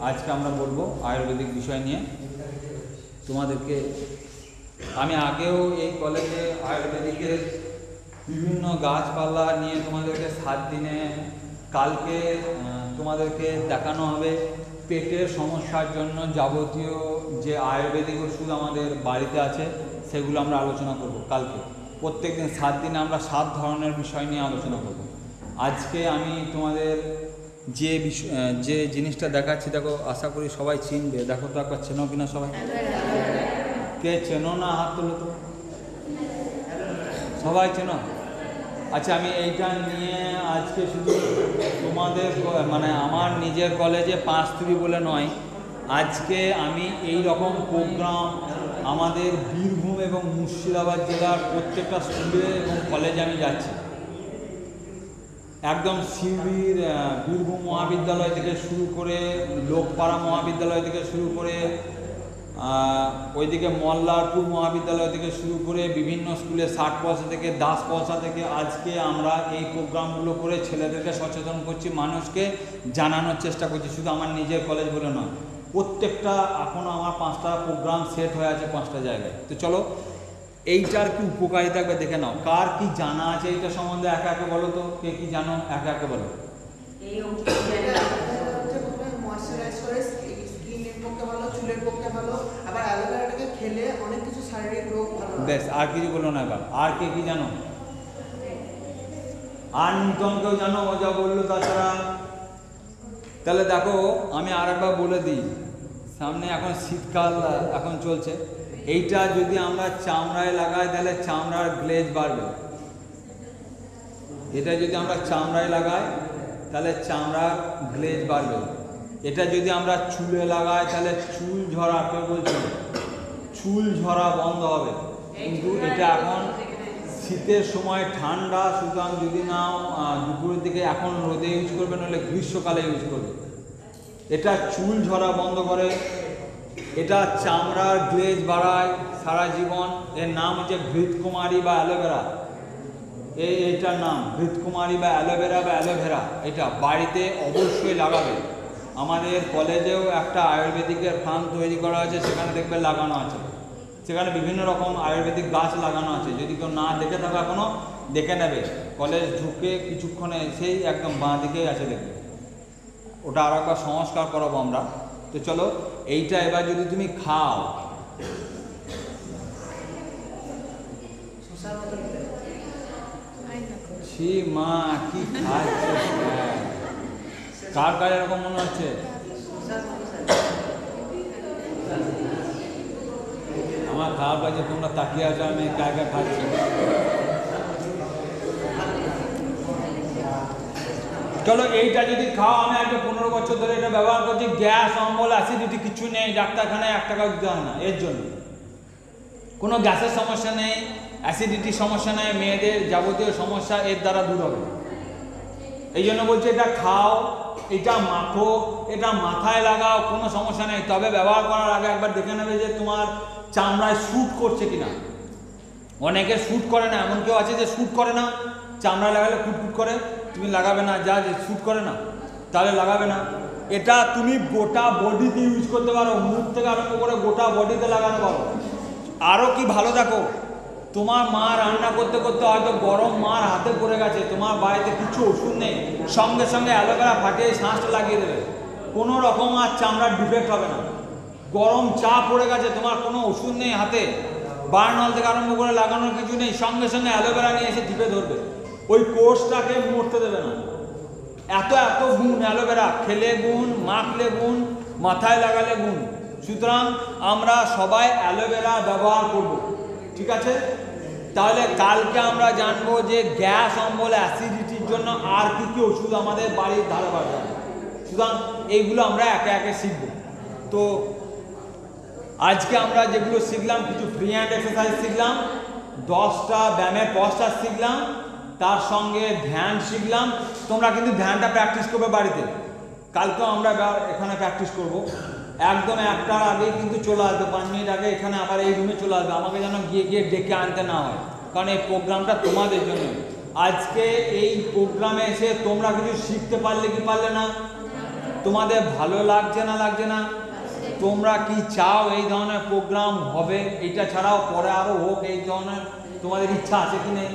আজকে আমরা বলবো, আয়ুর্বেদিক বিষয় নিয়ে তোমাদেরকে। আমি আগেও এই কলেজে আয়ুর্বেদিকের বিভিন্ন গাছপালা নিয়ে তোমাদেরকে 7 দিনে, কালকে তোমাদেরকে দেখানো হবে পেটের সমস্যার জন্য যাবতীয় যে আয়ুর্বেদিক ওষুধ আমাদের বাড়িতে আছে সেগুলো আমরা আলোচনা করব কালকে। প্রত্যেকদিন 7 দিনে আমরা 7 ধরনের বিষয় নিয়ে আলোচনা করব। আজকে আমি তোমাদের যে জিনিসটা দেখাচ্ছি, দেখো, আশা করি সবাই চিনবে। দেখো তো একবার চেনো কিনা সবাই? কে চেনো না হাত তোলো তো। সবাই চেনো? আচ্ছা, আমি এইটা নিয়ে আজকে শুধু তোমাদের মানে আমার নিজের কলেজে 5 বলে নয়, আজকে আমি এই রকম প্রোগ্রাম আমাদের বীরভূম এবং মুর্শিদাবাদ জেলার প্রত্যেকটা স্কুলে এবং কলেজে আমি যাচ্ছি। একদম শিবির, বীরভূম মহাবিদ্যালয় থেকে শুরু করে, লোকপাড়া মহাবিদ্যালয় থেকে শুরু করে, ওইদিকে মল্লারপুর মহাবিদ্যালয় থেকে শুরু করে বিভিন্ন স্কুলে 60 পয়সা থেকে, 10 পয়সা থেকে আজকে আমরা এই প্রোগ্রামগুলো করে ছেলেদেরকে সচেতন করছি, মানুষকে জানানোর চেষ্টা করছি। শুধু আমার নিজের কলেজ বলে নয়, প্রত্যেকটা এখনও আমার 5টা প্রোগ্রাম সেট হয়ে আছে 5টা জায়গায়। তো চলো এইটার কি উপকারিতা একবার দেখে নাও। কার কি জানা আছে এইটা সম্বন্ধে একে একে বলো তো, কে কি জানো একে একে বলো।
এই
ময়েশ্চারাইজ করে স্কিনের পক্ষে ভালো, চুলের পক্ষে ভালো, আবার অ্যালোভেরাটাকে খেলে অনেক কিছু শারীরিক রোগ ভালো হয়।
বেশ, আর কিছু বলো না এবার। আর কে কি জানো? আর নূতন কেউ জানো? ও যা বললো তাছাড়া। তাহলে দেখো, আমি আর একবার বলে দিই, সামনে এখন শীতকাল এখন চলছে, এইটা যদি আমরা চামড়ায় লাগাই তাহলে চামড়ার গ্লেজ বাড়বে। এটা যদি আমরা চামড়ায় লাগাই তাহলে চামড়ার গ্লেজ বাড়বে। এটা যদি আমরা চুলে লাগাই তাহলে চুল ঝরা, কেউ বলছে চুল ঝরা বন্ধ হবে। কিন্তু এটা এখন শীতের সময় ঠান্ডা, সুতরাং যদি নাও দুপুরের দিকে এখন রোদে ইউজ করবে, নাহলে গ্রীষ্মকালে ইউজ করবে। এটা চুল ঝরা বন্ধ করে, এটা চামড়ার গ্লেজ বাড়ায় সারা জীবন। এর নাম হচ্ছে ঘৃতকুমারী বা অ্যালোভেরা। এইটার নাম ঘৃতকুমারী বা অ্যালোভেরা। এটা বাড়িতে অবশ্যই লাগাবে। আমাদের কলেজেও একটা আয়ুর্বেদিকের ফার্ম তৈরি করা আছে, সেখানে দেখবে লাগানো আছে। সেখানে বিভিন্ন রকম আয়ুর্বেদিক গাছ লাগানো আছে। যদি কেউ না দেখে থাকো এখনও, দেখে নেবে। কলেজ ঢুকে কিছুক্ষণে সেই একদম বাঁ দিকেই আছে, দেখবে। ওটা আর একবার সংস্কার করাবো আমরা। তো চলো, এইটা এবার যদি তুমি খাও, ছি মা, কি খাচ্ছে? কার কার এরকম মনে হচ্ছে? আমার খারাপ লাগছে, তোমরা তাকিয়ে আছো, আমি একা একা খাচ্ছি। চলো, এইটা যদি খাও, আমি আজকে 15 বছর ধরে এটা ব্যবহার করছি। গ্যাস, অম্বল, অ্যাসিডিটি কিছু নেই। ডাক্তারখানায় 1 টাকাও দিতে হয় না এর জন্য। কোনো গ্যাসের সমস্যা নেই, অ্যাসিডিটির সমস্যা নেই, মেয়েদের যাবতীয় সমস্যা এর দ্বারা দূর হবে। এই জন্য বলছি এটা খাও, এটা মাখো, এটা মাথায় লাগাও, কোনো সমস্যা নেই। তবে ব্যবহার করার আগে একবার দেখে নেবে যে তোমার চামড়ায় শ্যুট করছে কিনা। অনেকে শ্যুট করে না, এমন কেউ আছে যে শ্যুট করে না, চামড়ায় লাগালে ফুটফুট করে, তুমি লাগাবে না। যা যে শ্যুট করে না তাহলে লাগাবে না। এটা তুমি গোটা বডিতে ইউজ করতে পারো, মুখ থেকে আরম্ভ করে গোটা বডিতে লাগানো পারো। আরও কি ভালো, দেখো, তোমার মা রান্না করতে করতে হয়তো গরম মার হাতে পড়ে গেছে, তোমার বাড়িতে কিছু ওষুধ নেই, সঙ্গে সঙ্গে অ্যালোভেরা ফাটিয়ে শ্বাসটা লাগিয়ে দেবে, কোনো রকম আর চামড়ার ডিফেক্ট হবে না। গরম চা পড়ে গেছে, তোমার কোনো ওষুধ নেই হাতে, বার্নল থেকে আরম্ভ করে লাগানোর কিছু নেই, সঙ্গে সঙ্গে অ্যালোভেরা নিয়ে এসে টিপে ধরবে, ওই কোষটাকে মরতে দেবে না। এত এত গুণ অ্যালোভেরা, খেলে গুণ, মাখলে গুণ, মাথায় লাগালে গুণ। সুতরাং আমরা সবাই অ্যালোভেরা ব্যবহার করব, ঠিক আছে? তাহলে কালকে আমরা জানবো যে গ্যাস, অম্বল, অ্যাসিডিটির জন্য আর কি কি ওষুধ আমাদের বাড়ির ধারে বাড়বে। সুতরাং এইগুলো আমরা একে একে শিখব। তো আজকে আমরা যেগুলো শিখলাম, কিছু ফ্রি হ্যান্ড এক্সারসাইজ শিখলাম, 10টা ব্যায়ামের পশ্চাৎ শিখলাম, তার সঙ্গে ধ্যান শিখলাম। তোমরা কিন্তু ধ্যানটা প্র্যাকটিস করবে বাড়িতে। কালকেও আমরা এখানে প্র্যাকটিস করব। একদম 1টার আগে কিন্তু চলে আসবে, 5 মিনিট আগে এখানে আবার এই রুমে চলে আসবে। আমাকে যেন গিয়ে গিয়ে ডেকে আনতে না হয়, কারণ এই প্রোগ্রামটা তোমাদের জন্য। আজকে এই প্রোগ্রামে এসে তোমরা কিছু শিখতে পারলে কি পারলে না? তোমাদের ভালো লাগছে না লাগছে না? তোমরা কি চাও এই ধরনের প্রোগ্রাম হবে? এইটা ছাড়াও পরে আরও হোক, এই ধরনের তোমাদের ইচ্ছা আছে কি নেই?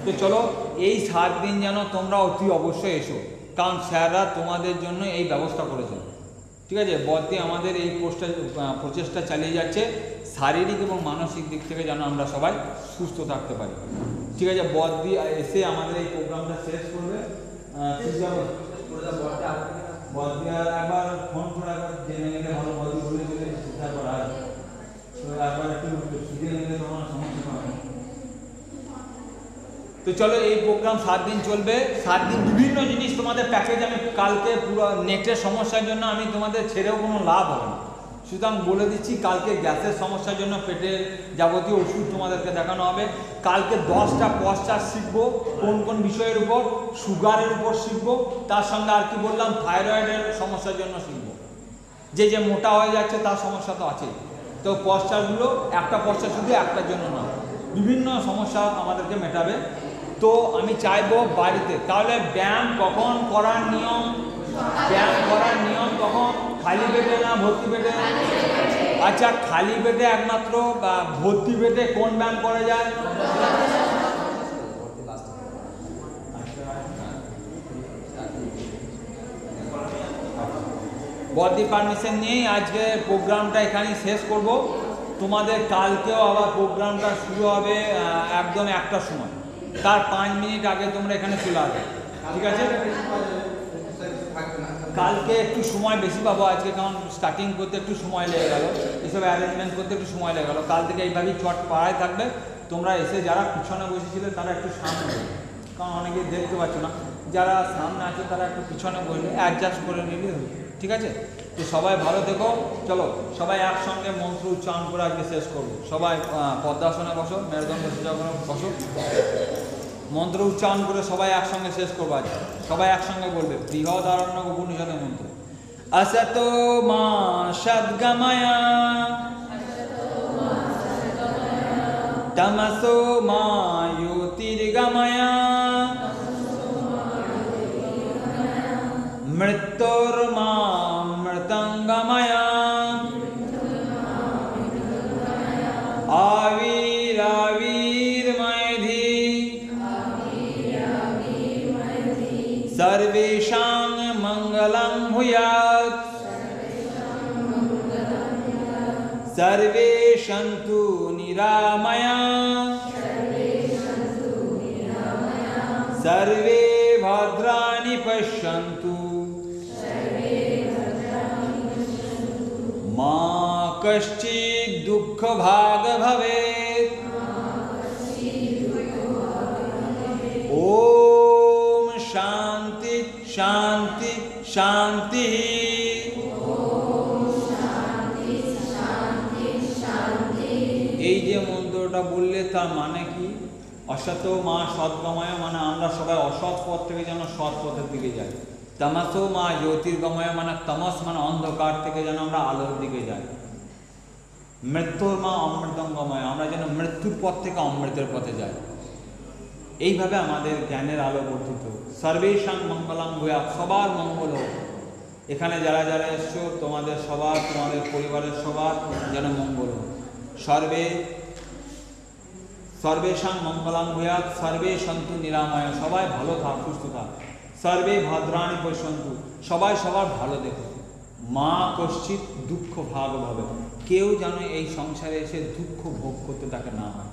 তো চলো এই 7 দিন যেন তোমরা অতি অবশ্যই এসো, কারণ স্যাররা তোমাদের জন্য এই ব্যবস্থা করেছে। ঠিক আছে, বর্তী আমাদের এই প্রচেষ্টা চালিয়ে যাচ্ছে শারীরিক এবং মানসিক দিক থেকে যেন আমরা সবাই সুস্থ থাকতে পারি। ঠিক আছে, বর্তী এসে আমাদের এই প্রোগ্রামটা শেষ করবে। বর্তী একবার ফোন করে একবার জেনে নিলে ভালো, বর্তী বলে চলে চিন্তা করা হয়, তো একবার একটু শিখে নিলে তোমার সমস্যা হবে। তো চলো এই প্রোগ্রাম 7 দিন চলবে। 7 দিন বিভিন্ন জিনিস তোমাদের প্যাকেজ আমি কালকে পুরো নেটের সমস্যার জন্য আমি তোমাদের ছেড়েও কোনো লাভ হবে না, সুতরাং বলে দিচ্ছি কালকে গ্যাসের সমস্যার জন্য পেটের যাবতীয় ওষুধ তোমাদেরকে দেখানো হবে। কালকে 10টা পশ্চাৎ শিখবো কোন কোন বিষয়ের উপর, সুগারের উপর শিখবো, তার সঙ্গে আর কি বললাম থাইরয়েডের সমস্যার জন্য শিখবো। যে মোটা হয়ে যাচ্ছে তার সমস্যা তো আছে, তো পশ্চাৎগুলো একটা পশ্চাৎ শুধু একটার জন্য না, বিভিন্ন সমস্যা আমাদেরকে মেটাবে। তো আমি চাইবো বাড়িতে, তাহলে ব্যায়াম কখন করার নিয়ম? ব্যায়াম করার নিয়ম কখন? খালি পেটে না ভর্তি পেটে? আচ্ছা, খালি পেটে একমাত্র বা ভর্তি পেটে কোন ব্যায়াম করা যায়? বডি পারমিশন নিয়েই আজকে প্রোগ্রামটা এখানেই শেষ করব। তোমাদের কালকেও আবার প্রোগ্রামটা শুরু হবে একদম 1টার সময়, তার 5 মিনিট আগে তোমরা এখানে চলে আসবে। ঠিক আছে, কালকে একটু সময় বেশি পাবো আজকে, কারণ স্টার্টিং করতে একটু সময় লেগে গেল, এসব অ্যারেঞ্জমেন্ট করতে একটু সময় লেগে গেলো। কাল থেকে এইভাবেই চট পাড়ায় থাকবে। তোমরা এসে যারা পিছনে বসেছিলে তারা একটু সামনে, কারণ অনেকে দেখতে পাচ্ছ না, যারা সামনে আছে তারা একটু পিছনে বসলে অ্যাডজাস্ট করে নিলে হবে। ঠিক আছে, তো সবাই ভালো থেকো। চলো সবাই একসঙ্গে মন্ত্র উচ্চারণ করে আজকে শেষ করবো। সবাই পদ্মাসনে বসো, মেরুদণ্ড সোজা করে বসো, মন্ত্র উচ্চারণ করে সবাই একসঙ্গে শেষ করবো আজ। সবাই একসঙ্গে বলবে বৃহদারণ্যক উপনিষদের মন্ত্র। असतो मा सद्गमय तमसो मा ज्योतिर्गमय मृत्योर्मा मृतंगमय आविराविर्मयधि सर्वेषां मंगलं भूयात् सर्वे सन्तु निरामया सर्वे भद्राणि पश्यन्तु मा कश्चित् दुःखभाग् भवेत्। ओम शांति शांति शांति। এই যে মন্ত্রটা বললে তার মানে কি? অসত মা সৎগময়, মানে আমরা সবাই অসৎ পথ থেকে যেন সৎ পথের দিকে যাই। তমসো মা জ্যোতির্গময়, মানে তমস মানে অন্ধকার থেকে যেন আমরা আলোর দিকে যাই। মৃত্যুর মা অমৃতঙ্গময়, আমরা যেন মৃত্যুর পথ থেকে অমৃতের পথে যাই। এইভাবে আমাদের জ্ঞানের আলো বর্ধিত। সর্বেষাং মঙ্গলং ভূয়াৎ, সবার মঙ্গল হোক। এখানে যারা যারা এসছো তোমাদের সবার, তোমাদের পরিবারের সবার যেন মঙ্গল হোক। সর্বেষাং মঙ্গলং ভূয়াৎ সর্বে সন্তু নিরাময়, সবাই ভালো থাক, সুস্থ থাক। সর্বে ভদ্রাণি পশ্যন্তু, সবাই সবার ভালো দেখো। মা কশ্চিৎ দুঃখ ভাগ ভবে, কেউ যেন এই সংসারে এসে দুঃখ ভোগ করতে তাকে না হয়।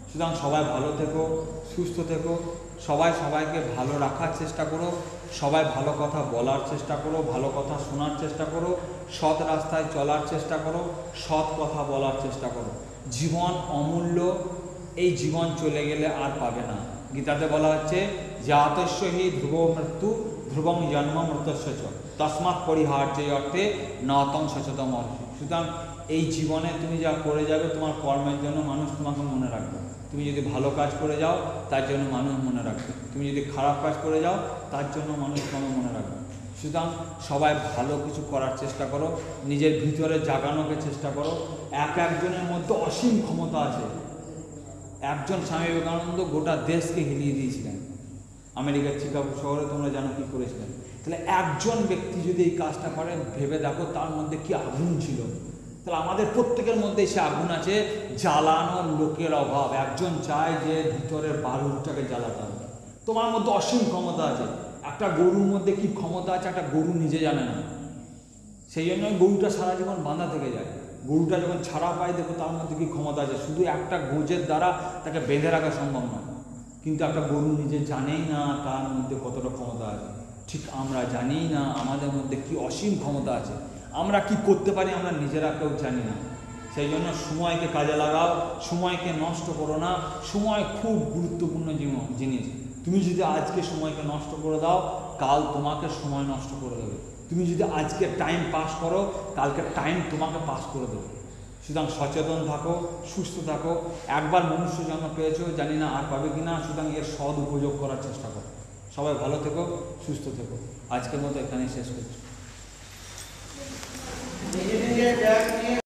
সুতরাং সবাই ভালো থেকো, সুস্থ থেকো, সবাই সবাইকে ভালো রাখার চেষ্টা করো, সবাই ভালো কথা বলার চেষ্টা করো, ভালো কথা শোনার চেষ্টা করো, সৎ রাস্তায় চলার চেষ্টা করো, সৎ কথা বলার চেষ্টা করো। জীবন অমূল্য, এই জীবন চলে গেলে আর পাবে না। গীতাতে বলা হচ্ছে জাতস্য হি ধ্রুব মৃত্যু ধ্রুবং জন্ম মৃতস্য চ তস্মাৎ পরিহার্য অর্থে নতং সচেতম। সুতরাং এই জীবনে তুমি যা করে যাবে তোমার কর্মের জন্য মানুষ তোমাকে মনে রাখবে। তুমি যদি ভালো কাজ করে যাও তার জন্য মানুষ মনে রাখবে, তুমি যদি খারাপ কাজ করে যাও তার জন্য মানুষ তোমাকে মনে রাখবে। সুতরাং সবাই ভালো কিছু করার চেষ্টা করো, নিজের ভিতরে জাগানোকে চেষ্টা করো। এক একজনের মধ্যে অসীম ক্ষমতা আছে। একজন স্বামী বিবেকানন্দ গোটা দেশকে হিলিয়ে দিয়েছিলেন, আমেরিকার চিকাগো শহরে তোমরা জানো কী করেছিলেন। তাহলে একজন ব্যক্তি যদি এই কাজটা করে, ভেবে দেখো তার মধ্যে কি আগুন ছিল। তাহলে আমাদের প্রত্যেকের মধ্যে সে আগুন আছে, জ্বালানোর লোকের অভাব। একজন চায় যে ভিতরের বালুটাকে জ্বালাতে হবে। তোমার মধ্যে অসীম ক্ষমতা আছে। একটা গরুর মধ্যে কি ক্ষমতা আছে একটা গরু নিজে জানে না, সেই জন্য গরুটা সারা জীবন বাঁধা থেকে যায়। গরুটা যখন ছাড়া পায়, দেখো তার মধ্যে কি ক্ষমতা আছে। শুধু একটা গোজের দ্বারা তাকে বেঁধে রাখা সম্ভব নয়, কিন্তু একটা গরু নিজে জানেই না তার মধ্যে কতটা ক্ষমতা আছে। ঠিক আমরা জানি না আমাদের মধ্যে কি অসীম ক্ষমতা আছে, আমরা কি করতে পারি আমরা নিজেরা কেউ জানি না। সেই জন্য সময়কে কাজে লাগাও, সময়কে নষ্ট করো না। সময় খুব গুরুত্বপূর্ণ জিনিস। তুমি যদি আজকে সময়কে নষ্ট করে দাও, কাল তোমাকে সময় নষ্ট করে দেবে। তুমি যদি আজকে টাইম পাস করো, কালকে টাইম তোমাকে পাস করে দেবে। সুতরাং সচেতন থাকো, সুস্থ থাকো। একবার মনুষ্য জন্ম পেয়েছো, জানি না আর পাবে কিনা, সুতরাং এর সদ উপযোগ করার চেষ্টা করো। সবাই ভালো থেকো, সুস্থ থেকো। আজকের মতো এখানেই শেষ করছি।